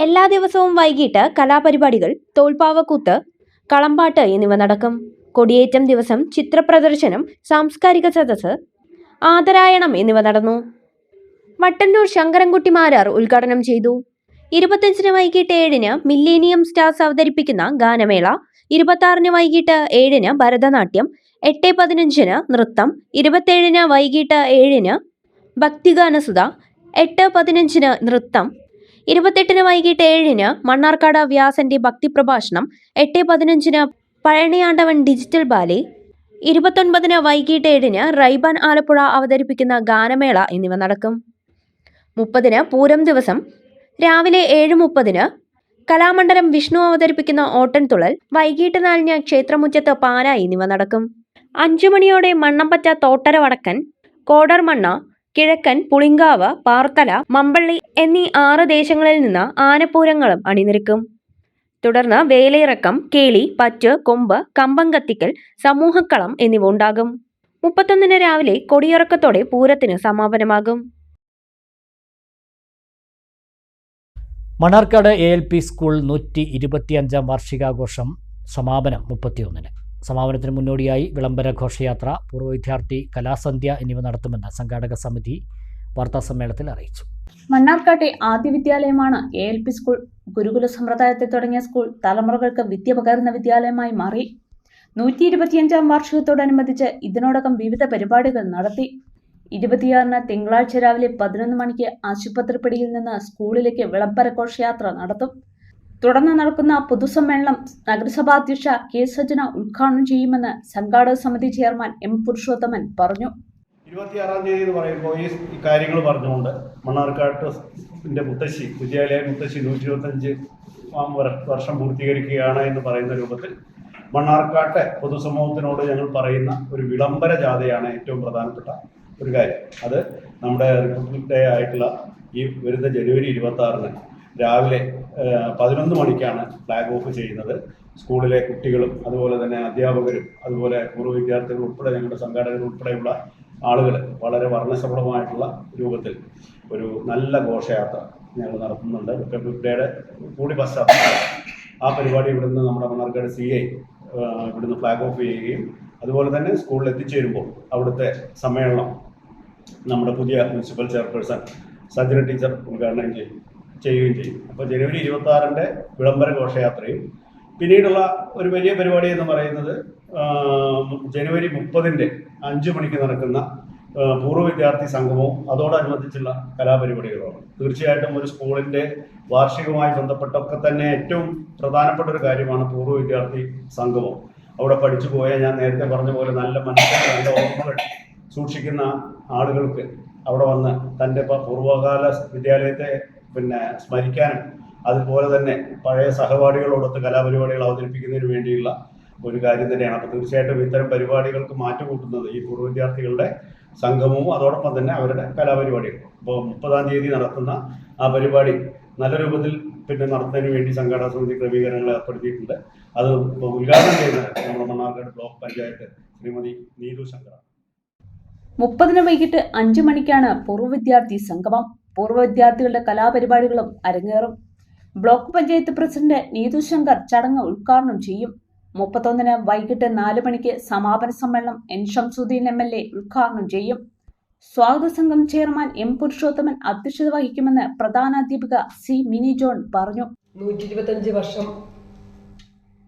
എല്ലാ ദിവസവും വൈകിട്ട് കലാപരിപാടികൾ, തോൽപ്പാവക്കൂത്ത്, കളമ്പാട്ട് എന്നിവ നടക്കും. കൊടിയേറ്റം ദിവസം ചിത്രപ്രദർശനം, സാംസ്കാരിക സദസ്സ്, ആദരായണം എന്നിവ നടന്നു. മട്ടന്നൂർ ശങ്കരൻകുട്ടി മാരാർ ഉദ്ഘാടനം ചെയ്തു. 25-ന് വൈകിട്ട് 7-ന് മില്ലേനിയം സ്റ്റാർസ് അവതരിപ്പിക്കുന്ന ഗാനമേള, 26-ന് വൈകിട്ട് 7-ന് ഭരതനാട്യം, 8:15-ന് നൃത്തം, 27-ന് വൈകിട്ട് 7-ന് ഭക്തിഗാനസുധ, 8:15-ന് നൃത്തം, 28-ന് വൈകിട്ട് 7-ന് മണ്ണാർക്കാട് വ്യാസന്റെ ഭക്തിപ്രഭാഷണം, 8:15-ന് പഴനിയാണ്ടവൻ ഡിജിറ്റൽ ബാലെ, 29-ന് വൈകിട്ട് 7-ന് റൈബാൻ ആലപ്പുഴ അവതരിപ്പിക്കുന്ന ഗാനമേള എന്നിവ നടക്കും. 30-ന് പൂരം ദിവസം രാവിലെ 7:30-ന് കലാമണ്ഡലം വിഷ്ണു അവതരിപ്പിക്കുന്ന ഓട്ടൻതുള്ളൽ, വൈകിട്ട് 4-ന് ക്ഷേത്രമുറ്റത്ത് പാന എന്നിവ നടക്കും. 5 മണിയോടെ മണ്ണമ്പറ്റ തോട്ടര വടക്കൻ, കോടർമണ്ണ, കിഴക്കൻ, പുളിങ്കാവ്, പാർത്തല, മമ്പള്ളി എന്നീ 6 ദേശങ്ങളിൽ നിന്ന് ആനപ്പൂരങ്ങളും അണിനിരക്കും. തുടർന്ന് വേലയിറക്കം, കേളി, പറ്റ്, കൊമ്പ്, കമ്പം കത്തിക്കൽ, സമൂഹക്കളം എന്നിവ ഉണ്ടാകും. 31-ന് രാവിലെ കൊടിയിറക്കത്തോടെ പൂരത്തിന് സമാപനമാകും. മണ്ണാർക്കാട് ALP സ്കൂൾ 125-ാം വാർഷികാഘോഷം സമാപനം 31-ന്. സമാപനത്തിന് മുന്നോടിയായി വിളംബര ഘോഷയാത്ര, പൂർവ്വ വിദ്യാർത്ഥി കലാസന്ധ്യ എന്നിവ നടത്തുമെന്ന് സംഘാടക സമിതി വാർത്താസമ്മേളനത്തിൽ അറിയിച്ചു. മണ്ണാർക്കാട്ടെ ആദ്യ വിദ്യാലയമാണ് ALP സ്കൂൾ. ഗുരുകുല സമ്പ്രദായത്തിൽ തുടങ്ങിയ സ്കൂൾ തലമുറകൾക്ക് വിദ്യ പകരുന്ന വിദ്യാലയമായി മാറി. 125-ാം വാർഷികത്തോടനുബന്ധിച്ച് ഇതിനോടകം വിവിധ പരിപാടികൾ നടത്തി. 26-ന് തിങ്കളാഴ്ച രാവിലെ 11 മണിക്ക് ആശുപത്രിപ്പടിയിൽ നിന്ന് സ്കൂളിലേക്ക് വിളംബര ഘോഷയാത്ര നടത്തും. തുടർന്ന് നടക്കുന്ന പൊതുസമ്മേളനം നഗരസഭാ അധ്യക്ഷ K. സജന ഉദ്ഘാടനം ചെയ്യുമെന്ന് സംഘാടക സമിതി ചെയർമാൻ M. പുരുഷോത്തമൻ പറഞ്ഞു. 26-ാം തീയതി എന്ന് പറയുമ്പോൾ ഈ കാര്യങ്ങൾ പറഞ്ഞുകൊണ്ട് മണ്ണാർക്കാട്ടിന്റെ മുത്തശ്ശി വിദ്യാലയ മുത്തശ്ശി 125 വർഷം പൂർത്തീകരിക്കുകയാണ് എന്ന് പറയുന്ന രൂപത്തിൽ മണ്ണാർക്കാട്ടെ പൊതുസമൂഹത്തിനോട് ഞങ്ങൾ പറയുന്ന ഒരു വിളംബര ജാഥയാണ് ഏറ്റവും പ്രധാനപ്പെട്ട ഒരു കാര്യം. അത് നമ്മുടെ റിപ്പബ്ലിക് ഡേ ആയിട്ടുള്ള ഈ വരുന്ന ജനുവരി 26-ന് രാവിലെ 11 മണിക്കാണ് ഫ്ലാഗ് ഓഫ് ചെയ്യുന്നത്. സ്കൂളിലെ കുട്ടികളും അതുപോലെ തന്നെ അധ്യാപകരും അതുപോലെ പൂർവ്വ വിദ്യാർത്ഥികൾ ഉൾപ്പെടെ ഞങ്ങളുടെ സംഘാടകർ ഉൾപ്പെടെയുള്ള ആളുകൾ വളരെ വർണ്ണശബളമായിട്ടുള്ള രൂപത്തിൽ ഒരു നല്ല ഘോഷയാത്ര ഞങ്ങൾ നടത്തുന്നുണ്ട്. റിപ്പബ്ലിക് ഡേയുടെ കൂടി പശ്ചാത്തലത്തിൽ ആ പരിപാടി ഇവിടുന്ന് നമ്മുടെ മണ്ണാർക്കാട് CI ഇവിടുന്ന് ഫ്ലാഗ് ഓഫ് ചെയ്യുകയും അതുപോലെ തന്നെ സ്കൂളിൽ എത്തിച്ചേരുമ്പോൾ അവിടുത്തെ സമ്മേളനം നമ്മുടെ പുതിയ മുനിസിപ്പൽ ചെയർപേഴ്സൺ സജ്ജന ടീച്ചർ ഉദ്ഘാടനം ചെയ്യുകയും ചെയ്യും. അപ്പോൾ ജനുവരി 26-ന്റെ വിളംബര ഘോഷയാത്രയും പിന്നീടുള്ള ഒരു വലിയ പരിപാടി എന്ന് പറയുന്നത് ജനുവരി 30-ന്റെ 5 മണിക്ക് നടക്കുന്ന പൂർവ്വ വിദ്യാർത്ഥി സംഗമവും അതോടനുബന്ധിച്ചുള്ള കലാപരിപാടികളുമാണ്. തീർച്ചയായിട്ടും ഒരു സ്കൂളിൻ്റെ വാർഷികവുമായി ബന്ധപ്പെട്ടൊക്കെ തന്നെ ഏറ്റവും പ്രധാനപ്പെട്ട ഒരു കാര്യമാണ് പൂർവ്വ വിദ്യാർത്ഥി സംഗമം. അവിടെ പഠിച്ചു പോയ, ഞാൻ നേരത്തെ പറഞ്ഞ പോലെ നല്ല മനസ്സിൽ നല്ല ഓർമ്മകൾ സൂക്ഷിക്കുന്ന ആളുകൾക്ക് അവിടെ വന്ന് തൻ്റെ പൂർവ്വകാല വിദ്യാലയത്തെ സ്മരിക്കാനും അതുപോലെ തന്നെ പഴയ സഹപാഠികളോടൊത്ത് കലാപരിപാടികൾ അവതരിപ്പിക്കുന്നതിന് വേണ്ടിയുള്ള ഒരു കാര്യം തന്നെയാണ്. അപ്പോൾ തീർച്ചയായിട്ടും ഇത്തരം പരിപാടികൾക്ക് മാറ്റുകൂട്ടുന്നത് ഈ പൂർവ്വ വിദ്യാർത്ഥികളുടെ സംഗമവും അതോടൊപ്പം തന്നെ അവരുടെ കലാപരിപാടികൾ. അപ്പോൾ 30-ാം തീയതി നടത്തുന്ന ആ പരിപാടി നല്ല രൂപത്തിൽ നടത്തുന്നതിന് വേണ്ടി സംഘാടക സമിതി ക്രമീകരണങ്ങൾ ഏർപ്പെടുത്തിയിട്ടുണ്ട്. അത് ഉദ്ഘാടനം ചെയ്യുന്നത് നമ്മുടെ മണ്ണാർക്കാട് ബ്ലോക്ക് പഞ്ചായത്ത് ശ്രീമതി നീതു ശങ്കർ. 30-ന് വൈകിട്ട് 5 മണിക്കാണ് പൂർവ്വ വിദ്യാർത്ഥി സംഗമം. പൂർവ്വ വിദ്യാർത്ഥികളുടെ കലാപരിപാടികളും അരങ്ങേറും. ബ്ലോക്ക് പഞ്ചായത്ത് പ്രസിഡന്റ് നീതു ശങ്കർ ചടങ്ങ് ഉദ്ഘാടനം ചെയ്യും. 31-ന് വൈകിട്ട് 4 മണിക്ക് സമാപന സമ്മേളനം N. ഷംസുദ്ദീൻ MLA ഉദ്ഘാടനം ചെയ്യും. സ്വാഗത സംഘം ചെയർമാൻ M. പുരുഷോത്തമൻ അധ്യക്ഷത വഹിക്കുമെന്ന് പ്രധാനാധ്യാപിക C. മിനി ജോൺ പറഞ്ഞു. 125 വർഷം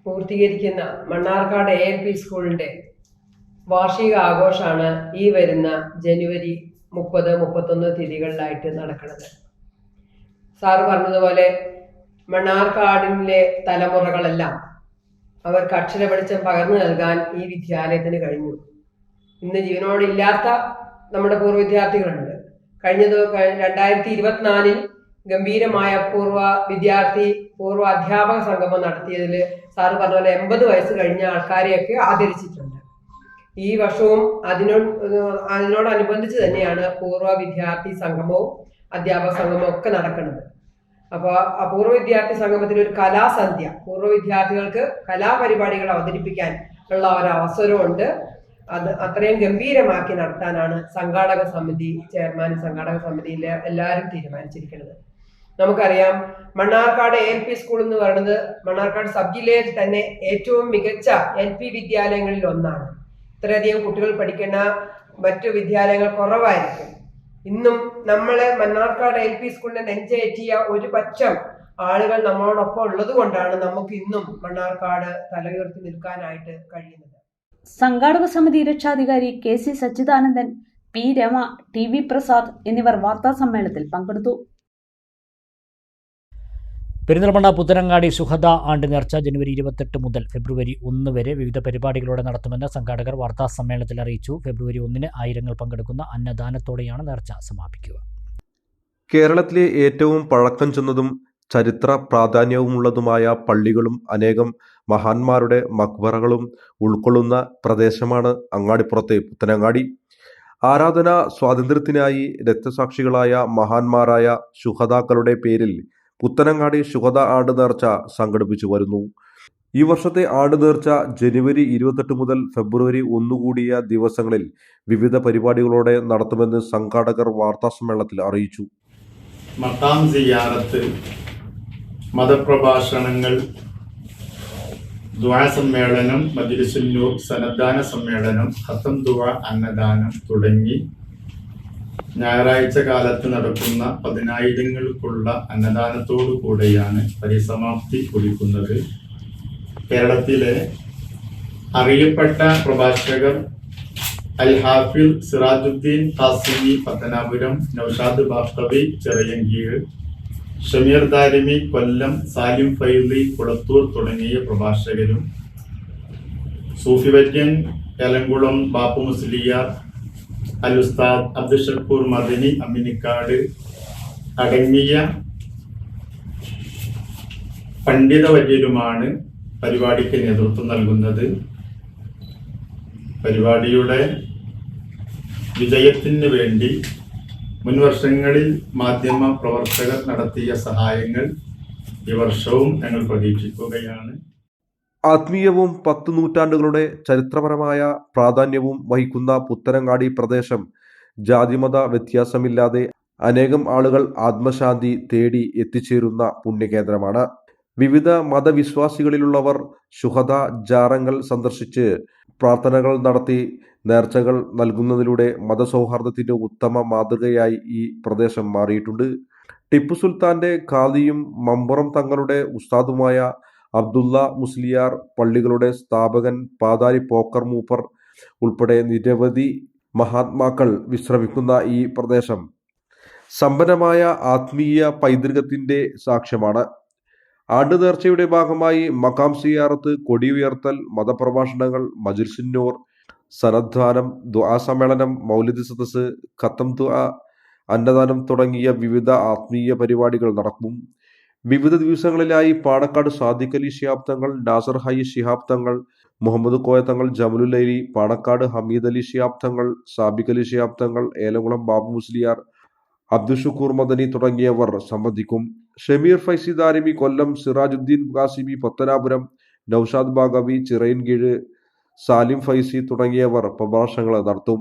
പൂർത്തീകരിക്കുന്ന മണ്ണാർക്കാട് ALP സ്കൂളിന്റെ വാർഷിക ആഘോഷമാണ് ഈ വരുന്ന ജനുവരി 30, 31 തീയതികളിലായിട്ട് നടക്കുന്നത്. സാറ് പറഞ്ഞതുപോലെ മണ്ണാർക്കാടിലെ തലമുറകളെല്ലാം അവർക്ക് അക്ഷര വെളിച്ചം പകർന്നു നൽകാൻ ഈ വിദ്യാലയത്തിന് കഴിഞ്ഞു. ഇന്ന് ജീവനോടില്ലാത്ത നമ്മുടെ പൂർവ്വ വിദ്യാർത്ഥികളുണ്ട്. കഴിഞ്ഞത് 2024 ഗംഭീരമായ പൂർവ്വ അധ്യാപക സംഗമം നടത്തിയതിൽ സാറ് പറഞ്ഞ പോലെ 80 വയസ്സ് കഴിഞ്ഞ ആൾക്കാരെയൊക്കെ ആദരിച്ചിട്ടുണ്ട്. ഈ വർഷവും അതിനോടനുബന്ധിച്ച് തന്നെയാണ് പൂർവ്വ വിദ്യാർത്ഥി സംഗമവും അധ്യാപക സംഗമവും ഒക്കെ നടക്കുന്നത്. അപ്പോൾ ആ പൂർവ്വ വിദ്യാർത്ഥി സംഗമത്തിൽ ഒരു കലാസന്ധ്യ, പൂർവ്വ വിദ്യാർത്ഥികൾക്ക് കലാപരിപാടികൾ അവതരിപ്പിക്കാൻ ഉള്ള ഒരു അവസരമുണ്ട്. അത് അത്രയും ഗംഭീരമാക്കി നടത്താനാണ് സംഘാടക സമിതി ചെയർമാൻ, സംഘാടക സമിതിയിലെ എല്ലാവരും തീരുമാനിച്ചിരിക്കുന്നത്. നമുക്കറിയാം, മണ്ണാർക്കാട് ALP സ്കൂൾ എന്ന് പറയുന്നത് മണ്ണാർക്കാട് സബ് ജില്ലയിൽ തന്നെ ഏറ്റവും മികച്ച LP വിദ്യാലയങ്ങളിൽ ഒന്നാണ്. ഇത്രയധികം കുട്ടികൾ പഠിക്കുന്ന മറ്റു വിദ്യാലയങ്ങൾ കുറവായിരിക്കും. ഇന്നും നമ്മളെ മണ്ണാർക്കാട് LP സ്കൂളിനെ നെഞ്ചേറ്റിയ ഒരു പറ്റം ആളുകൾ നമ്മളോടൊപ്പം ഉള്ളത് കൊണ്ടാണ് നമുക്ക് ഇന്നും മണ്ണാർക്കാട് തലയുയർത്തി നിൽക്കാനായിട്ട് കഴിയുന്നത്. സംഘാടക സമിതി രക്ഷാധികാരി KC Sachidanandan, P Rama, TV Prasad എന്നിവർ വാർത്താ സമ്മേളനത്തിൽ പങ്കെടുത്തു. പെരിന്തൽമണ്ണ പുത്തനങ്ങാടി സുഹദ ആണ്ട് നേർച്ച ജനുവരി 28 മുതൽ ഫെബ്രുവരി 1 വരെ വിവിധ പരിപാടികളോടെ നടത്തുമെന്ന് സംഘാടകർ വാർത്താ സമ്മേളനത്തിൽ അറിയിച്ചു. ഫെബ്രുവരി 1 ആയിരങ്ങൾ പങ്കെടുക്കുന്ന അന്നദാനത്തോടെയാണ് നേർച്ച സമാപിക്കുക. കേരളത്തിലെ ഏറ്റവും പഴക്കം ചെന്നതും ചരിത്ര പ്രാധാന്യവുമുള്ളതുമായ പള്ളികളും അനേകം മഹാന്മാരുടെ മക്ബറകളും ഉൾക്കൊള്ളുന്ന പ്രദേശമാണ് അങ്ങാടിപ്പുറത്തെ പുത്തനങ്ങാടി. ആരാധനാ സ്വാതന്ത്ര്യത്തിനായി രക്തസാക്ഷികളായ മഹാന്മാരായ ശുഹദാക്കളുടെ പേരിൽ പുത്തനങ്ങാടി ശുഹദ ആണ്ട് നേർച്ച സംഘടിപ്പിച്ചു വരുന്നു. ഈ വർഷത്തെ ആണ്ട് നേർച്ച ജനുവരി 28 മുതൽ ഫെബ്രുവരി 1 കൂടിയ ദിവസങ്ങളിൽ വിവിധ പരിപാടികളോടെ നടത്തുമെന്ന് സംഘാടകർ വാർത്താസമ്മേളനത്തിൽ അറിയിച്ചു. മഖാം സിയാറത്ത്, മതപ്രഭാഷണങ്ങൾ, ദുആ സമ്മേളനം, മജ്ലിസുൻ നൂർ, സന്നദ്ധാന സമ്മേളനം, ഖത്തം ദുആ, അന്നദാനം തുടങ്ങി ഞായറാഴ്ച കാലത്ത് നടക്കുന്ന 10,000-കൾക്കുള്ള അന്നദാനത്തോടു കൂടെയാണ് പരിസമാപ്തി കുറിക്കുന്നത്. കേരളത്തിലെ അറിയപ്പെട്ട പ്രഭാഷകർ അൽ ഹാഫിൽ സിറാജുദ്ദീൻ ഖാസിമി പത്തനാപുരം, നൗഷാദ് ബാഖവി ചിറയൻകീഴ്, ഷമീർ ദാരിമി കൊല്ലം, സാലിം ഫൈലി കുളത്തൂർ തുടങ്ങിയ പ്രഭാഷകരും, സൂഫി വര്യൻ എലങ്കുളം ബാപ്പു മുസ്ലിയാർ, അൽ ഉസ്താദ് അബ്ദുൽ ഷക്കൂർ മദനി അമ്മിനിക്കാട് അടങ്ങിയ പണ്ഡിതവര്യരുമാണ് പരിപാടിക്ക് നേതൃത്വം നൽകുന്നത്. പരിപാടിയുടെ വിജയത്തിന് വേണ്ടി മുൻവർഷങ്ങളിൽ മാധ്യമ പ്രവർത്തകർ നടത്തിയ സഹായങ്ങൾ ഈ വർഷവും ഞങ്ങൾ പ്രതീക്ഷിക്കുകയാണ്. ആത്മീയവും 10 നൂറ്റാണ്ടുകളുടെ ചരിത്രപരമായ പ്രാധാന്യവും വഹിക്കുന്ന പുത്തനങ്ങാടി പ്രദേശം ജാതിമത വ്യത്യാസമില്ലാതെ അനേകം ആളുകൾ ആത്മശാന്തി തേടി എത്തിച്ചേരുന്ന പുണ്യകേന്ദ്രമാണ്. വിവിധ മതവിശ്വാസികളിലുള്ളവർ ശുഹദ ജാറങ്ങൾ സന്ദർശിച്ച് പ്രാർത്ഥനകൾ നടത്തി നേർച്ചകൾ നൽകുന്നതിലൂടെ മതസൗഹാർദ്ദത്തിന്റെ ഉത്തമ മാതൃകയായി ഈ പ്രദേശം മാറിയിട്ടുണ്ട്. ടിപ്പു സുൽത്താന്റെ ഖാദിയും മമ്പുറം തങ്ങളുടെ ഉസ്താദുമായ അബ്ദുള്ള മുസ്ലിയാർ, പള്ളികളുടെ സ്ഥാപകൻ പാതാരി പോക്കർ മൂപ്പർ ഉൾപ്പെടെ നിരവധി മഹാത്മാക്കൾ വിശ്രമിക്കുന്ന ഈ പ്രദേശം സമ്പന്നമായ ആത്മീയ പൈതൃകത്തിന്റെ സാക്ഷ്യമാണ്. ആണ്ട് നേർച്ചയുടെ ഭാഗമായി മഖാം സിയാറത്ത്, കൊടി ഉയർത്തൽ, മതപ്രഭാഷണങ്ങൾ, മജ്ലിസുൻ നൂർ, സന്നദ്ധാനം, ദുആ സമ്മേളനം, മൗലിദ് സദസ്, ഖത്തം ദുആ, അന്നദാനം തുടങ്ങിയ വിവിധ ആത്മീയ പരിപാടികൾ നടക്കും. വിവിധ ദിവസങ്ങളിലായി പാണക്കാട് സാദിഖ് അലി ശിഹാബ് തങ്ങൾ, നാസർ ഹൈ ശിഹാബ് തങ്ങൾ, മുഹമ്മദ് കോയ തങ്ങൾ, ജമലുല്ലൈലി, പാണക്കാട് ഹമീദ് അലി ശിഹാബ് തങ്ങൾ, സാബിഖ് അലി ശിഹാബ് തങ്ങൾ, ഏലംകുളം ബാബു മുസ്ലിയാർ, അബ്ദുൽ ഷുക്കൂർ മദനി തുടങ്ങിയവർ സംബന്ധിക്കും. ഷമീർ ഫൈസി ദാരിമി കൊല്ലം, സിറാജുദ്ദീൻ ഖാസിമി പത്തനാപുരം, നൗഷാദ് ബാഗവി ചിറയൻകീഴ്, സാലിം ഫൈസി തുടങ്ങിയവർ പ്രഭാഷണങ്ങൾ നടത്തും.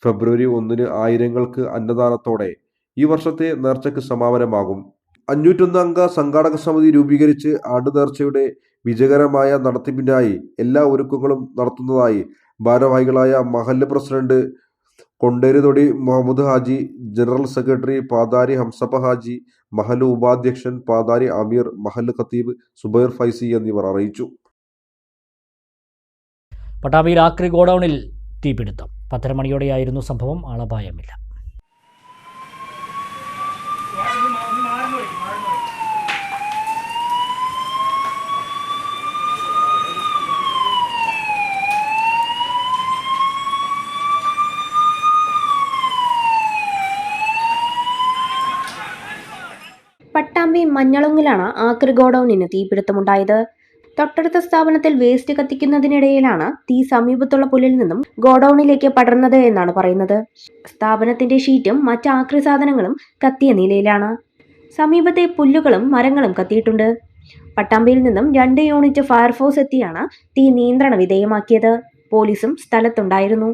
ഫെബ്രുവരി 1 ആയിരങ്ങൾക്ക് അന്നദാനത്തോടെ ഈ വർഷത്തെ നേർച്ചയ്ക്ക് സമാപനമാകും. 501 അംഗ സംഘാടക സമിതി രൂപീകരിച്ച് ആണ്ട് നേർച്ചയുടെ വിജയകരമായ നടത്തിപ്പിനായി എല്ലാ ഒരുക്കങ്ങളും നടത്തുന്നതായി ഭാരവാഹികളായ മഹല്ല് president Konderuthodi Muhammad Haji, general secretary Pathari Hamsappa Haji, മഹല്ല് ഉപാധ്യക്ഷൻ പാതാരി അമീർ, മഹല്ല് ഖത്തീബ് സുബൈർ ഫൈസി എന്നിവർ അറിയിച്ചു. പട്ടാമ്പിയിൽ ആക്രി ഗോഡൌണിൽ തീപിടുത്തം. 10:30 മണിയോടെയായിരുന്നു സംഭവം. ആളപായമില്ല. പട്ടാമ്പി മഞ്ഞളുങ്ങിലാണ് ആക്രി ഗോഡൌണിന് തീപിടുത്തമുണ്ടായത്. തൊട്ടടുത്ത സ്ഥാപനത്തിൽ വേസ്റ്റ് കത്തിക്കുന്നതിനിടയിലാണ് തീ സമീപത്തുള്ള പുല്ലിൽ നിന്നും ഗോഡൌണിലേക്ക് പടർന്നത് എന്നാണ് പറയുന്നത്. സ്ഥാപനത്തിന്റെ ഷീറ്റും മറ്റ് ആക്രി സാധനങ്ങളും കത്തിയ നിലയിലാണ്. സമീപത്തെ പുല്ലുകളും മരങ്ങളും കത്തിയിട്ടുണ്ട്. പട്ടാമ്പിയിൽ നിന്നും 2 യൂണിറ്റ് ഫയർഫോഴ്സ് എത്തിയാണ് തീ നിയന്ത്രണ വിധേയമാക്കിയത്. പോലീസും സ്ഥലത്തുണ്ടായിരുന്നു.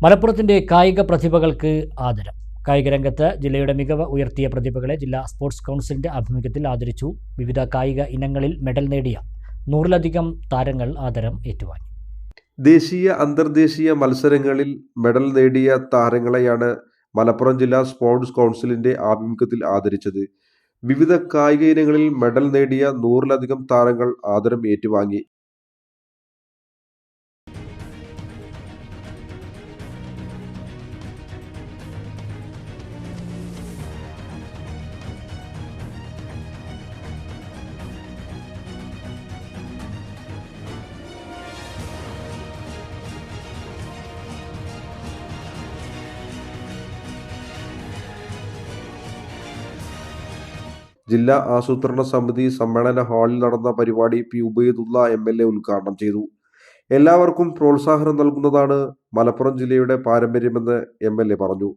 മലപ്പുറത്തിന്റെ കായിക പ്രതിഭകൾക്ക് ആദരം. കായിക രംഗത്ത് ജില്ലയുടെ മികവ് ഉയർത്തിയ പ്രതിഭകളെ ജില്ലാ സ്പോർട്സ് കൗൺസിലിന്റെ ആഭിമുഖ്യത്തിൽ ആദരിച്ചു. വിവിധ കായിക ഇനങ്ങളിൽ മെഡൽ നേടിയ 100-ലധികം താരങ്ങൾ ആദരം ഏറ്റുവാങ്ങി. ദേശീയ അന്തർദേശീയ മത്സരങ്ങളിൽ മെഡൽ നേടിയ താരങ്ങളെയാണ് മലപ്പുറം ജില്ലാ സ്പോർട്സ് കൗൺസിലിന്റെ ആഭിമുഖ്യത്തിൽ ആദരിച്ചത്. വിവിധ കായിക ഇനങ്ങളിൽ മെഡൽ നേടിയ 100-ലധികം താരങ്ങൾ ആദരം ഏറ്റുവാങ്ങി. ജില്ലാ ആസൂത്രണ സമിതി സമ്മേളന ഹാളിൽ നടന്ന പരിപാടി പി ഉബൈദുള്ള MLA ഉദ്ഘാടനം ചെയ്തു. എല്ലാവർക്കും പ്രോത്സാഹനം നൽകുന്നതാണ് മലപ്പുറം ജില്ലയുടെ പാരമ്പര്യമെന്ന് MLA പറഞ്ഞു.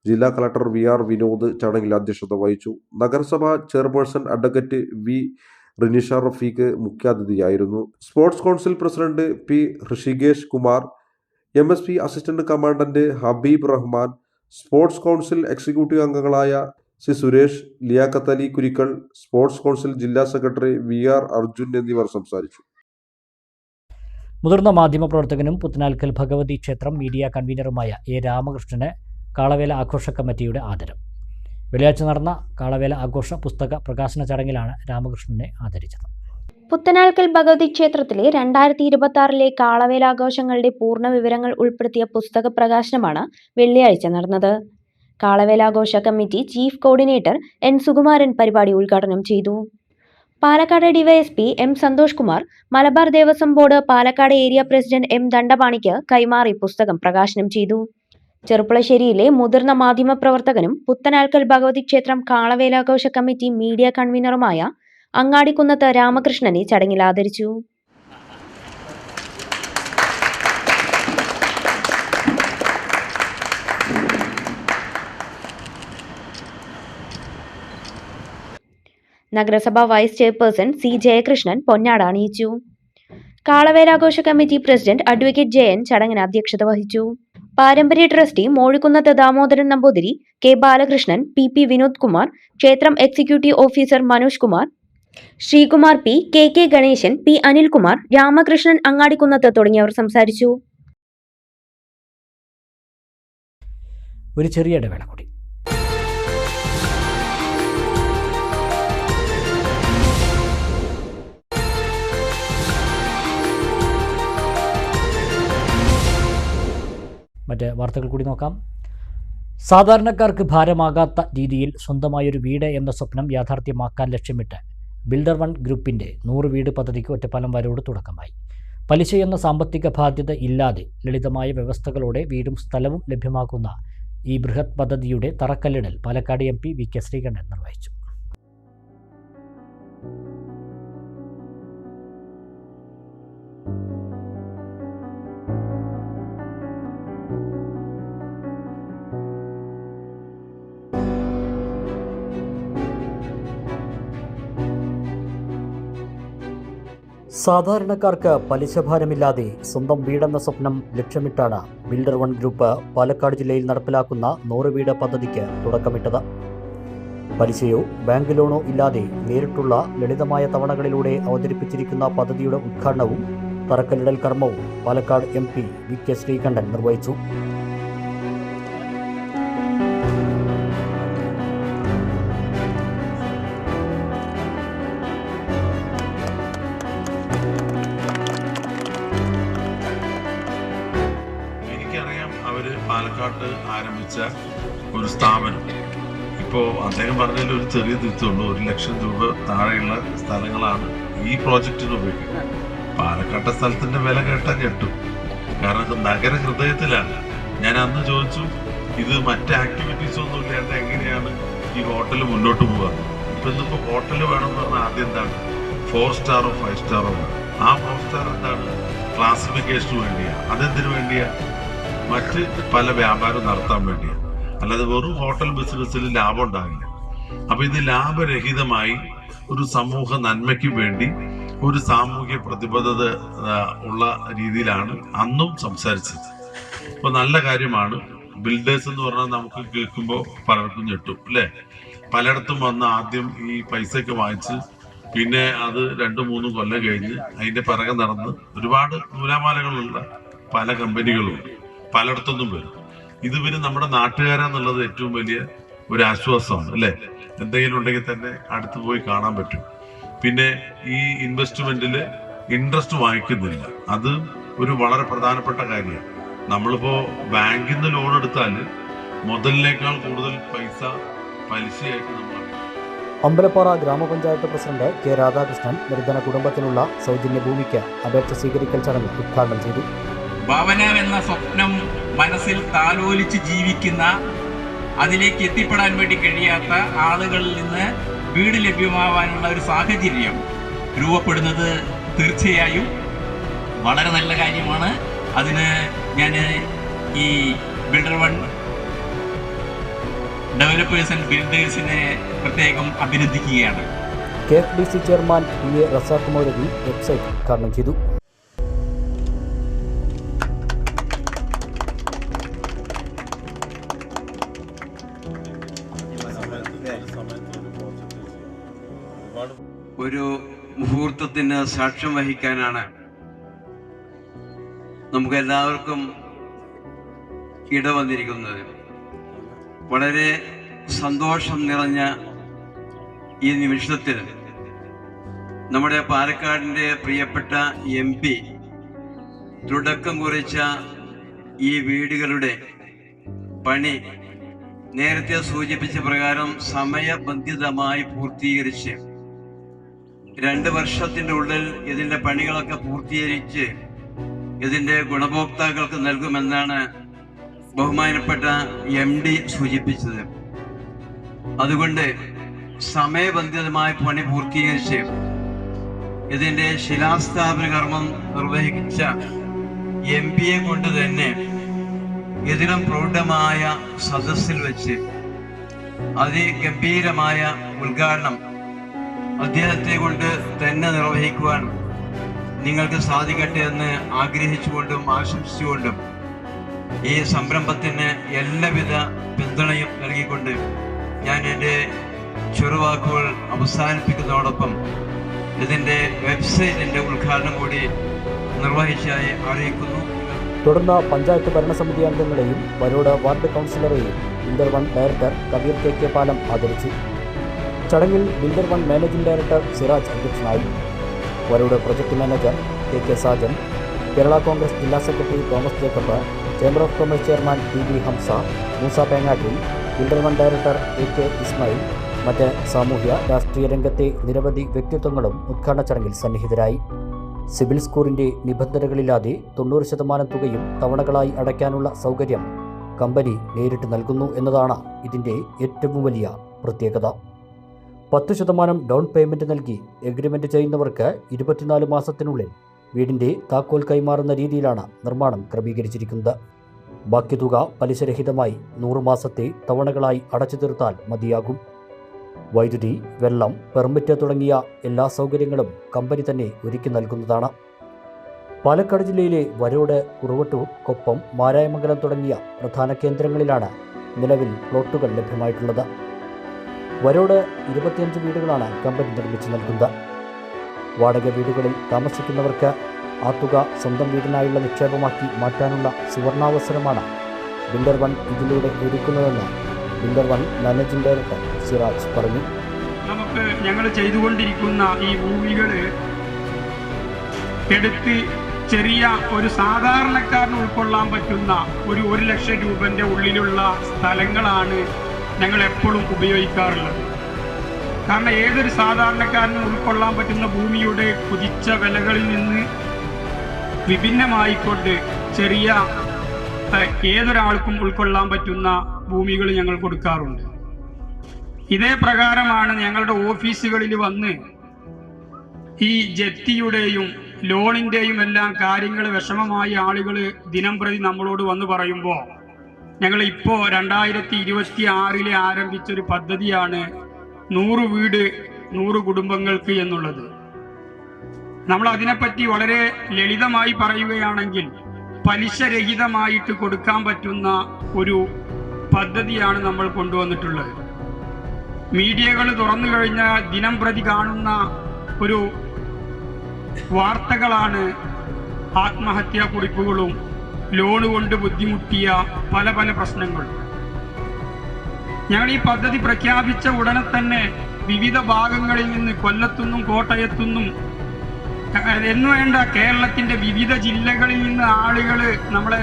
ജില്ലാ കളക്ടർ VR വിനോദ് ചടങ്ങിൽ അധ്യക്ഷത വഹിച്ചു. നഗരസഭ chairperson advocate V Rinisha Rafeeq മുഖ്യാതിഥിയായിരുന്നു. Sports council president P Rishikesh Kumar, MSP assistant commandant Habeeb Rahman, sports council executive അംഗങ്ങളായ C Suresh, Liyaqath Ali Kurikkal, sports council ജില്ലാ സെക്രട്ടറി VR അർജുൻ എന്നിവർ സംസാരിച്ചു. മുതിർന്ന മാധ്യമപ്രവർത്തകനും പുത്തനാൽക്കൽ ഭഗവതി ക്ഷേത്രം മീഡിയ കൺവീനറുമായ A രാമകൃഷ്ണന് കാളവേല ആഘോഷ കമ്മിറ്റിയുടെ ആദരം. വെള്ളിയാഴ്ച നടന്ന കാളവേല ആഘോഷ പുസ്തക പ്രകാശന ചടങ്ങിലാണ് രാമകൃഷ്ണനെ ആദരിച്ചത്. പുത്തനാൽക്കൽ ഭഗവതി ക്ഷേത്രത്തിലെ 2026 കാളവേലാഘോഷങ്ങളുടെ പൂർണ്ണ വിവരങ്ങൾ ഉൾപ്പെടുത്തിയ പുസ്തക പ്രകാശനമാണ് വെള്ളിയാഴ്ച നടന്നത്. കാളവേലാഘോഷ committee chief coordinator N Sukumaran പരിപാടി ഉദ്ഘാടനം ചെയ്തു. Palakkad DYSP M Santhosh Kumar, Malabar Devaswom board Palakkad area president M ദണ്ഡപാണിക്ക് കൈമാറി പുസ്തകം പ്രകാശനം ചെയ്തു. ചെറുപ്പുളശ്ശേരിയിലെ മുതിർന്ന മാധ്യമപ്രവർത്തകനും പുത്തനാൽക്കൽ ഭഗവതി ക്ഷേത്രം കാളവേലാഘോഷ കമ്മിറ്റി മീഡിയ കൺവീനറുമായ അങ്ങാടിക്കുന്നത്ത് രാമകൃഷ്ണനെ ചടങ്ങിൽ ആദരിച്ചു. നഗരസഭാ വൈസ് ചെയർപേഴ്സൺ C ജയകൃഷ്ണൻ പൊന്നാട അണിയിച്ചു. കാളവേലാഘോഷ കമ്മിറ്റി പ്രസിഡന്റ് അഡ്വക്കേറ്റ് JN ചടങ്ങിന് അധ്യക്ഷത വഹിച്ചു. പാരമ്പര്യ trustee Mozhikkunnath Damodaran Namboothiri, K Balakrishnan, PP Vinod Kumar, ക്ഷേത്രം executive officer Manoj Kumar, Sreekumar P, KK Ganesan, P Anilkumar, Ramakrishnan Angadikkunnath തുടങ്ങിയവർ സംസാരിച്ചു. ഒരു ചെറിയ ഇടവേള കൂടി. മറ്റ് വാർത്തകൾ കൂടി നോക്കാം. സാധാരണക്കാർക്ക് ഭാരമാകാത്ത രീതിയിൽ സ്വന്തമായൊരു വീട് എന്ന സ്വപ്നം യാഥാർത്ഥ്യമാക്കാൻ ലക്ഷ്യമിട്ട് ബിൽഡർ 1 ഗ്രൂപ്പിൻ്റെ 100 വീട് പദ്ധതിക്ക് ഒറ്റപ്പാലം വരോട് തുടക്കമായി. പലിശ എന്ന സാമ്പത്തിക ബാധ്യത ഇല്ലാതെ ലളിതമായ വ്യവസ്ഥകളോടെ വീടും സ്ഥലവും ലഭ്യമാക്കുന്ന ഈ ബൃഹത് പദ്ധതിയുടെ തറക്കല്ലിടൽ പാലക്കാട് MP VK ശ്രീകണ്ഠൻ നിർവഹിച്ചു. സാധാരണക്കാർക്ക് പലിശഭാരമില്ലാതെ സ്വന്തം വീടെന്ന സ്വപ്നം ലക്ഷ്യമിട്ടാണ് ബിൽഡർ വൺ ഗ്രൂപ്പ് പാലക്കാട് ജില്ലയിൽ നടപ്പിലാക്കുന്ന 100 വീട് പദ്ധതിക്ക് തുടക്കമിട്ടത്. പലിശയോ ബാങ്ക് ലോണോ ഇല്ലാതെ നേരിട്ടുള്ള ലളിതമായ തവണകളിലൂടെ അവതരിപ്പിച്ചിരിക്കുന്ന പദ്ധതിയുടെ ഉദ്ഘാടനവും തറക്കല്ലിടൽ കർമ്മവും പാലക്കാട് MP VK ശ്രീകണ്ഠൻ നിർവഹിച്ചു. അവര് പാലക്കാട്ട് ആരംഭിച്ച ഒരു സ്ഥാപനം ഇപ്പോൾ അദ്ദേഹം പറഞ്ഞതിൽ ഒരു ചെറിയ തിരിച്ചുള്ളൂ. 1 ലക്ഷം രൂപ താഴെയുള്ള സ്ഥലങ്ങളാണ് ഈ പ്രോജക്റ്റിന് ഉപയോഗിക്കുന്നത്. പാലക്കാട്ടെ സ്ഥലത്തിന്റെ വില കേട്ടാൽ ഞെട്ടും. കാരണം നഗര ഹൃദയത്തിലാണ്. ഞാൻ അന്ന് ചോദിച്ചു, ഇത് മറ്റ് ആക്ടിവിറ്റീസ് ഒന്നും ഇല്ലാണ്ട് എങ്ങനെയാണ് ഈ ഹോട്ടൽ മുന്നോട്ട് പോവുക? ഇന്നിപ്പോ ഹോട്ടൽ വേണമെന്ന് പറഞ്ഞാൽ ആദ്യം എന്താണ് 4 സ്റ്റാറോ 5 സ്റ്റാറോ വേണം. ആ 4 സ്റ്റാർ എന്താണ് ക്ലാസിഫിക്കേഷന് വേണ്ടിയാ, അതെന്തിനു വേണ്ടിയാ? മറ്റ് പല വ്യാപാരം നടത്താൻ വേണ്ടിയാണ്. അല്ലാതെ വെറും ഹോട്ടൽ ബിസിനസ്സിൽ ലാഭം ഉണ്ടാകില്ല. അപ്പൊ ഇത് ലാഭരഹിതമായി ഒരു സമൂഹ നന്മയ്ക്ക് വേണ്ടി ഒരു സാമൂഹ്യ പ്രതിബദ്ധത ഉള്ള രീതിയിലാണ് അന്നും സംസാരിച്ചത്. അപ്പൊ നല്ല കാര്യമാണ്. ബിൽഡേഴ്സ് എന്ന് പറഞ്ഞാൽ നമുക്ക് കേൾക്കുമ്പോൾ പലർക്കും ഞെട്ടും അല്ലേ? പലയിടത്തും വന്ന് ആദ്യം ഈ പൈസയൊക്കെ വാങ്ങിച്ച് പിന്നെ അത് 2-3 കൊല്ലം കഴിഞ്ഞ് അതിന്റെ പിറകെ നടന്ന് ഒരുപാട് നൂലാമാലകളുള്ള പല കമ്പനികളുണ്ട്. പലയിടത്തൊന്നും വരും. ഇത് പിന്നെ നമ്മുടെ നാട്ടുകാരെന്നുള്ളത് ഏറ്റവും വലിയ ഒരു ആശ്വാസമാണ് അല്ലേ? എന്തെങ്കിലും ഉണ്ടെങ്കിൽ തന്നെ അടുത്ത് പോയി കാണാൻ പറ്റും. പിന്നെ ഈ ഇൻവെസ്റ്റ്മെന്റിൽ ഇൻട്രസ്റ്റ് വാങ്ങിക്കുന്നില്ല. അത് ഒരു വളരെ പ്രധാനപ്പെട്ട കാര്യമാണ്. നമ്മളിപ്പോ ബാങ്കിൽ നിന്ന് ലോൺ എടുത്താൽ മുതലിനേക്കാൾ കൂടുതൽ പൈസ പലിശയായിട്ട് നമ്മൾ. അമ്പലപ്പാറ ഗ്രാമപഞ്ചായത്ത് പ്രസിഡന്റ് K രാധാകൃഷ്ണൻ നിർധന കുടുംബത്തിനുള്ള സൗജന്യ ഭൂമിക്ക് അപേക്ഷ സ്വീകരിക്കൽ ചടങ്ങ് ഉദ്ഘാടനം ചെയ്തു. ഭവനം എന്ന സ്വപ്നം മനസ്സിൽ താലോലിച്ച് ജീവിക്കുന്ന, അതിലേക്ക് എത്തിപ്പെടാൻ വേണ്ടി കഴിയാത്ത ആളുകളിൽ നിന്ന് വീട് ലഭ്യമാവാനുള്ള ഒരു സാഹചര്യം രൂപപ്പെടുന്നത് തീർച്ചയായും വളരെ നല്ല കാര്യമാണ്. അതിന് ഞാൻ ഈ ബിൽഡർ വൺ ഡെവലപ്പേഴ്സ് ആൻഡ് ബിൽഡേഴ്സിനെ പ്രത്യേകം അഭിനന്ദിക്കുകയാണ്. KFDC ചെയർമാൻ PA റസാഖ് മൗലവി വെബ്സൈറ്റ് ഉദ്ഘാടനം ചെയ്തു. ഒരു മുഹൂർത്തത്തിന് സാക്ഷ്യം വഹിക്കാനാണ് നമുക്ക് എല്ലാവർക്കും ഇടവന്നിരിക്കുന്നത്. വളരെ സന്തോഷം നിറഞ്ഞ ഈ നിമിഷത്തിൽ നമ്മുടെ പാലക്കാടിൻ്റെ പ്രിയപ്പെട്ട MP തുടക്കം കുറിച്ച ഈ വീടുകളുടെ പണി നേരത്തെ സൂചിപ്പിച്ച പ്രകാരം സമയബന്ധിതമായി പൂർത്തീകരിച്ച് 2 വർഷത്തിൻ്റെ ഉള്ളിൽ ഇതിൻ്റെ പണികളൊക്കെ പൂർത്തീകരിച്ച് ഇതിൻ്റെ ഗുണഭോക്താക്കൾക്ക് നൽകുമെന്നാണ് ബഹുമാനപ്പെട്ട MD സൂചിപ്പിച്ചത്. അതുകൊണ്ട് സമയബന്ധിതമായി പണി പൂർത്തീകരിച്ച് ഇതിൻ്റെ ശിലാസ്ഥാപന കർമ്മം നിർവഹിച്ച MP-യെ കൊണ്ട് തന്നെ ഇതിലും പ്രൗഢമായ സദസ്സിൽ വെച്ച് അതിഗംഭീരമായ ഉദ്ഘാടനം അദ്ദേഹത്തെ കൊണ്ട് തന്നെ നിർവഹിക്കുവാൻ നിങ്ങൾക്ക് സാധിക്കട്ടെ എന്ന് ആഗ്രഹിച്ചുകൊണ്ടും ആശംസിച്ചുകൊണ്ടും ഈ സംരംഭത്തിന് എല്ലാവിധ പിന്തുണയും നൽകിക്കൊണ്ട് ഞാൻ എൻ്റെ ചെറുവാക്കുകൾ അവസാനിപ്പിക്കുന്നതോടൊപ്പം ഇതിൻ്റെ വെബ്സൈറ്റിൻ്റെ ഉദ്ഘാടനം കൂടി നിർവഹിച്ചതായി അറിയിക്കുന്നു. തുടർന്ന് പഞ്ചായത്ത് ഭരണസമിതി അംഗങ്ങളെയും വരോട് വാർഡ് കൗൺസിലറെയും builder one director Kabeer KK പാലം ആദരിച്ചു. ചടങ്ങിൽ builder one managing director Siraj അധ്യക്ഷനായി. Varode project manager KK Sajan, Kerala Congress ജില്ലാ secretary Thomas Jacob, chamber of commerce chairman PB Hamza, Moosa Pengattil, builder one director AK Ismail, മറ്റ് സാമൂഹ്യ രാഷ്ട്രീയ രംഗത്തെ നിരവധി വ്യക്തിത്വങ്ങളും ഉദ്ഘാടന ചടങ്ങിൽ സന്നിഹിതരായി. സിബിൽ സ്കോറിന്റെ നിബന്ധനകളില്ലാതെ 90% തുകയും തവണകളായി അടയ്ക്കാനുള്ള സൗകര്യം കമ്പനി നേരിട്ട് നൽകുന്നു എന്നതാണ് ഇതിൻ്റെ ഏറ്റവും വലിയ പ്രത്യേകത. 10% ഡൗൺ പേയ്മെൻറ്റ് നൽകി എഗ്രിമെൻ്റ് ചെയ്യുന്നവർക്ക് 24 മാസത്തിനുള്ളിൽ വീടിൻ്റെ താക്കോൽ കൈമാറുന്ന രീതിയിലാണ് നിർമ്മാണം ക്രമീകരിച്ചിരിക്കുന്നത്. ബാക്കി തുക പലിശരഹിതമായി 100 മാസത്തെ തവണകളായി അടച്ചു തീർത്താൽ മതിയാകും. വൈദ്യുതി, വെള്ളം, പെർമിറ്റ് തുടങ്ങിയ എല്ലാ സൗകര്യങ്ങളും കമ്പനി തന്നെ ഒരുക്കി നൽകുന്നതാണ്. പാലക്കാട് ജില്ലയിലെ വരോട്, കുറുവട്ടൂർ, കൊപ്പം, മാരായമംഗലം തുടങ്ങിയ പ്രധാന കേന്ദ്രങ്ങളിലാണ് നിലവിൽ പ്ലോട്ടുകൾ ലഭ്യമായിട്ടുള്ളത്. വരോട് 25 വീടുകളാണ് കമ്പനി നിർമ്മിച്ചു നൽകുന്നത്. വാടക വീടുകളിൽ താമസിക്കുന്നവർക്ക് ആ തുക സ്വന്തം വീടിനായുള്ള നിക്ഷേപമാക്കി മാറ്റാനുള്ള സുവർണാവസരമാണ് ബിൽഡർ വൺ ഇതിലൂടെ ഒരുക്കുന്നതെന്ന് builder one managing director Siraj പറഞ്ഞു. നമുക്ക് ഞങ്ങൾ ചെയ്തുകൊണ്ടിരിക്കുന്ന ഈ ഭൂമികൾ എടുത്ത് ചെറിയ ഒരു സാധാരണക്കാരന് ഉൾക്കൊള്ളാൻ പറ്റുന്ന ഒരു 1 ലക്ഷം രൂപൻ്റെ ഉള്ളിലുള്ള സ്ഥലങ്ങളാണ് ഞങ്ങൾ എപ്പോഴും ഉപയോഗിക്കാറുള്ളത്. കാരണം ഏതൊരു സാധാരണക്കാരനും ഉൾക്കൊള്ളാൻ പറ്റുന്ന ഭൂമിയുടെ കുതിച്ച വിലകളിൽ നിന്ന് വിഭിന്നമായിക്കൊണ്ട് ചെറിയ ഏതൊരാൾക്കും ഉൾക്കൊള്ളാൻ പറ്റുന്ന ഭൂമികൾ ഞങ്ങൾ കൊടുക്കാറുണ്ട്. ഇതേ പ്രകാരമാണ് ഞങ്ങളുടെ ഓഫീസുകളിൽ വന്ന് ഈ ജപ്തിയുടെയും ലോണിൻ്റെയും എല്ലാം കാര്യങ്ങൾ വിഷമമായി ആളുകൾ ദിനം പ്രതി നമ്മളോട് വന്ന് പറയുമ്പോൾ ഞങ്ങൾ ഇപ്പോൾ 2026 ആരംഭിച്ചൊരു പദ്ധതിയാണ് 100 വീട് 100 കുടുംബങ്ങൾക്ക് എന്നുള്ളത്. നമ്മൾ അതിനെപ്പറ്റി വളരെ ലളിതമായി പറയുകയാണെങ്കിൽ പലിശരഹിതമായിട്ട് കൊടുക്കാൻ പറ്റുന്ന ഒരു പദ്ധതിയാണ് നമ്മൾ കൊണ്ടുവന്നിട്ടുള്ളത്. മീഡിയകൾ തുറന്നു കഴിഞ്ഞാൽ ദിനം പ്രതി കാണുന്ന ഒരു വാർത്തകളാണ് ആത്മഹത്യാ കുറിപ്പുകളും ലോണ് കൊണ്ട് ബുദ്ധിമുട്ടിയ പല പല പ്രശ്നങ്ങളും. ഞങ്ങൾ ഈ പദ്ധതി പ്രഖ്യാപിച്ച ഉടനെ തന്നെ വിവിധ ഭാഗങ്ങളിൽ നിന്ന് കൊല്ലത്തുനിന്നും കോട്ടയത്തുനിന്നും എന്നു വേണ്ട കേരളത്തിന്റെ വിവിധ ജില്ലകളിൽ നിന്ന് ആളുകൾ നമ്മളെ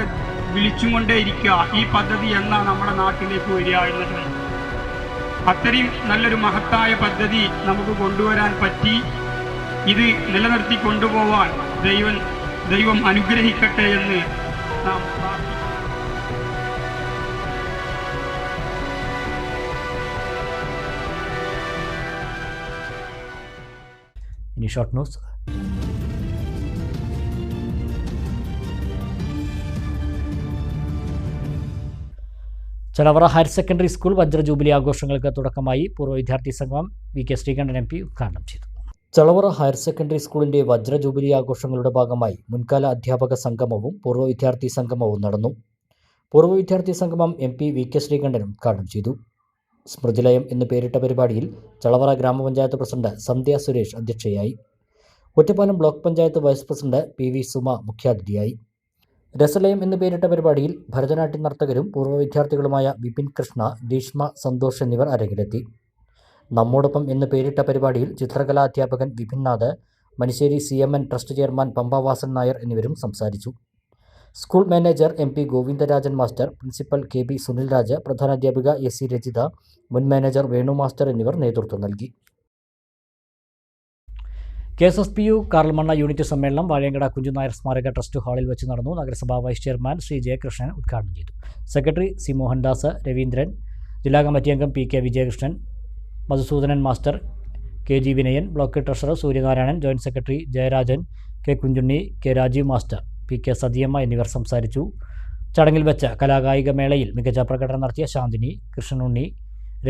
വിളിച്ചുകൊണ്ടേയിരിക്കുക, ഈ പദ്ധതി എന്നാ നമ്മുടെ നാട്ടിലേക്ക് വരിക എന്നത്. അത്രയും നല്ലൊരു മഹത്തായ പദ്ധതി നമുക്ക് കൊണ്ടുവരാൻ പറ്റി. ഇത് നിലനിർത്തി കൊണ്ടുപോവാൻ ദൈവം അനുഗ്രഹിക്കട്ടെ എന്ന് നാം പ്രാർത്ഥിക്കുന്നു. ഇനി short news. Chalavara higher secondary school വജ്ര ജൂബിലി ആഘോഷങ്ങൾക്ക് തുടക്കമായി. പൂർവ്വ വിദ്യാർത്ഥി സംഗമം വി.കെ. ശ്രീകണ്ഠൻ MP ഉദ്ഘാടനം ചെയ്തു. ചളവറ ഹയർ സെക്കൻഡറി സ്കൂളിന്റെ വജ്ര ജൂബിലി ആഘോഷങ്ങളുടെ ഭാഗമായി മുൻകാല അധ്യാപക സംഗമവും പൂർവ്വ വിദ്യാർത്ഥി സംഗമവും നടന്നു. പൂർവ്വ വിദ്യാർത്ഥി സംഗമം MP വി.കെ. ശ്രീകണ്ഠൻ ഉദ്ഘാടനം ചെയ്തു. സ്മൃതിലയം എന്ന് പേരിട്ട പരിപാടിയിൽ ചളവറ ഗ്രാമപഞ്ചായത്ത് പ്രസിഡന്റ് സന്ധ്യ സുരേഷ് അധ്യക്ഷയായി. Ottapalam block panchayat vice president PV Suma മുഖ്യാതിഥിയായി. രസലയം എന്ന് പേരിട്ട പരിപാടിയിൽ ഭരതനാട്യ നർത്തകരും പൂർവ്വ വിദ്യാർത്ഥികളുമായ വിപിൻ കൃഷ്ണ, ഗ്രീഷ്മ, സന്തോഷ് എന്നിവർ അരങ്ങിലെത്തി. നമ്മോടൊപ്പം എന്ന് പേരിട്ട പരിപാടിയിൽ ചിത്രകലാ അധ്യാപകൻ Vipinnath, Manissery CMN trust chairman Pampavasan Nair എന്നിവരും സംസാരിച്ചു. School manager MP Govindarajan master, principal KB Sunilraj, പ്രധാനാധ്യാപിക AC രജിത, മുൻ മാനേജർ വേണു മാസ്റ്റർ എന്നിവർ നേതൃത്വം നൽകി. KSSPU കാർൽമണ്ണ യൂണിറ്റ് സമ്മേളനം വാഴയങ്കട കുഞ്ചുനായർ സ്മാരക ട്രസ്റ്റ് ഹാളിൽ വെച്ച് നടന്നു. നഗരസഭാ വൈസ് ചെയർമാൻ ശ്രീ ജയകൃഷ്ണൻ ഉദ്ഘാടനം ചെയ്തു. സെക്രട്ടറി C മോഹൻദാസ്, രവീന്ദ്രൻ, ജില്ലാ കമ്മിറ്റി അംഗം PK Vijayakrishnan, Madhusoodanan master, KG Vinayan, block treasurer Suryanarayanan, joint secretary Jayarajan, K Kunjunni, K Rajeev master, PK Sathiyamma എന്നിവർ സംസാരിച്ചു. ചടങ്ങിൽ വെച്ച് കലാകായിക മേളയിൽ മികച്ച പ്രകടനം നടത്തിയ ശാന്തിനി, കൃഷ്ണനുണ്ണി,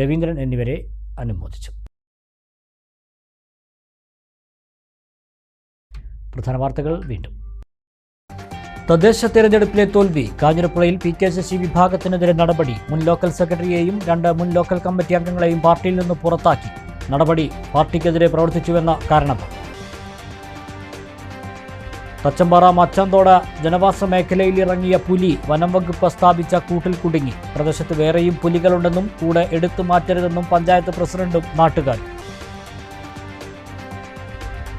രവീന്ദ്രൻ എന്നിവരെ അനുമോദിച്ചു. പ്രധാന വാർത്തകൾ വീണ്ടും. തദ്ദേശ തെരഞ്ഞെടുപ്പിലെ തോൽവി. കാഞ്ഞിരപ്പുഴയിൽ PKശശി വിഭാഗത്തിനെതിരെ നടപടി. മുൻ ലോക്കൽ സെക്രട്ടറിയെയും 2 മുൻ ലോക്കൽ കമ്മിറ്റി അംഗങ്ങളെയും പാർട്ടിയിൽ നിന്ന് പുറത്താക്കി. നടപടി പാർട്ടിക്കെതിരെ പ്രവർത്തിച്ചുവെന്ന കാരണത്താൽ. തച്ചമ്പാറ മച്ചാന്തോട് ജനവാസ മേഖലയിൽ ഇറങ്ങിയ പുലി വനം വകുപ്പ് സ്ഥാപിച്ച കൂട്ടിൽ കുടുങ്ങി. പ്രദേശത്ത് വേറെയും പുലികളുണ്ടെന്നും കൂടെ എടുത്തു മാറ്റരുതെന്നും പഞ്ചായത്ത് പ്രസിഡന്റും നാട്ടുകാരും.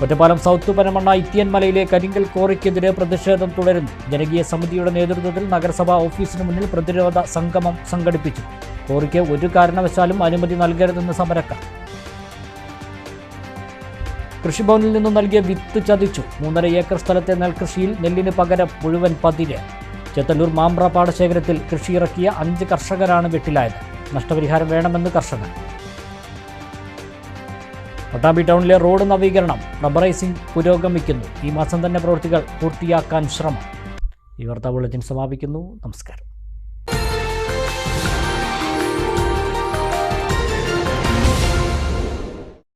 ഒറ്റപ്പാലം സൗത്ത് പനമണ്ണ ഇത്തിയൻമലയിലെ കരിങ്കൽ കോറിക്കെതിരെ പ്രതിഷേധം തുടരുന്നു. ജനകീയ സമിതിയുടെ നേതൃത്വത്തിൽ നഗരസഭാ ഓഫീസിന് മുന്നിൽ പ്രതിരോധ സംഗമം സംഘടിപ്പിച്ചു. കോറിക്ക് ഒരു കാരണവശാലും അനുമതി നൽകരുതെന്ന് സമരക്കാർ. കൃഷിഭവനിൽ നിന്നും നൽകിയ വിത്ത് ചതിച്ചു. 3.5 ഏക്കർ സ്ഥലത്തെ നെൽകൃഷിയിൽ നെല്ലിന് പകരം മുഴുവൻ പതിര്. ചെത്തല്ലൂർ മാമ്പ്ര പാടശേഖരത്തിൽ കൃഷിയിറക്കിയ 5 കർഷകരാണ് വെട്ടിലായത്. നഷ്ടപരിഹാരം വേണമെന്ന് കർഷകർ. പട്ടാമ്പി ടൗണിലെ റോഡ് നവീകരണം, റബ്ബറൈസിംഗ് പുരോഗമിക്കുന്നു. ഈ മാസം തന്നെ പ്രവൃത്തികൾ പൂർത്തിയാക്കാൻ ശ്രമം. ഈ വാർത്താ ബുള്ളറ്റിൻ സമാപിക്കുന്നു. നമസ്കാരം.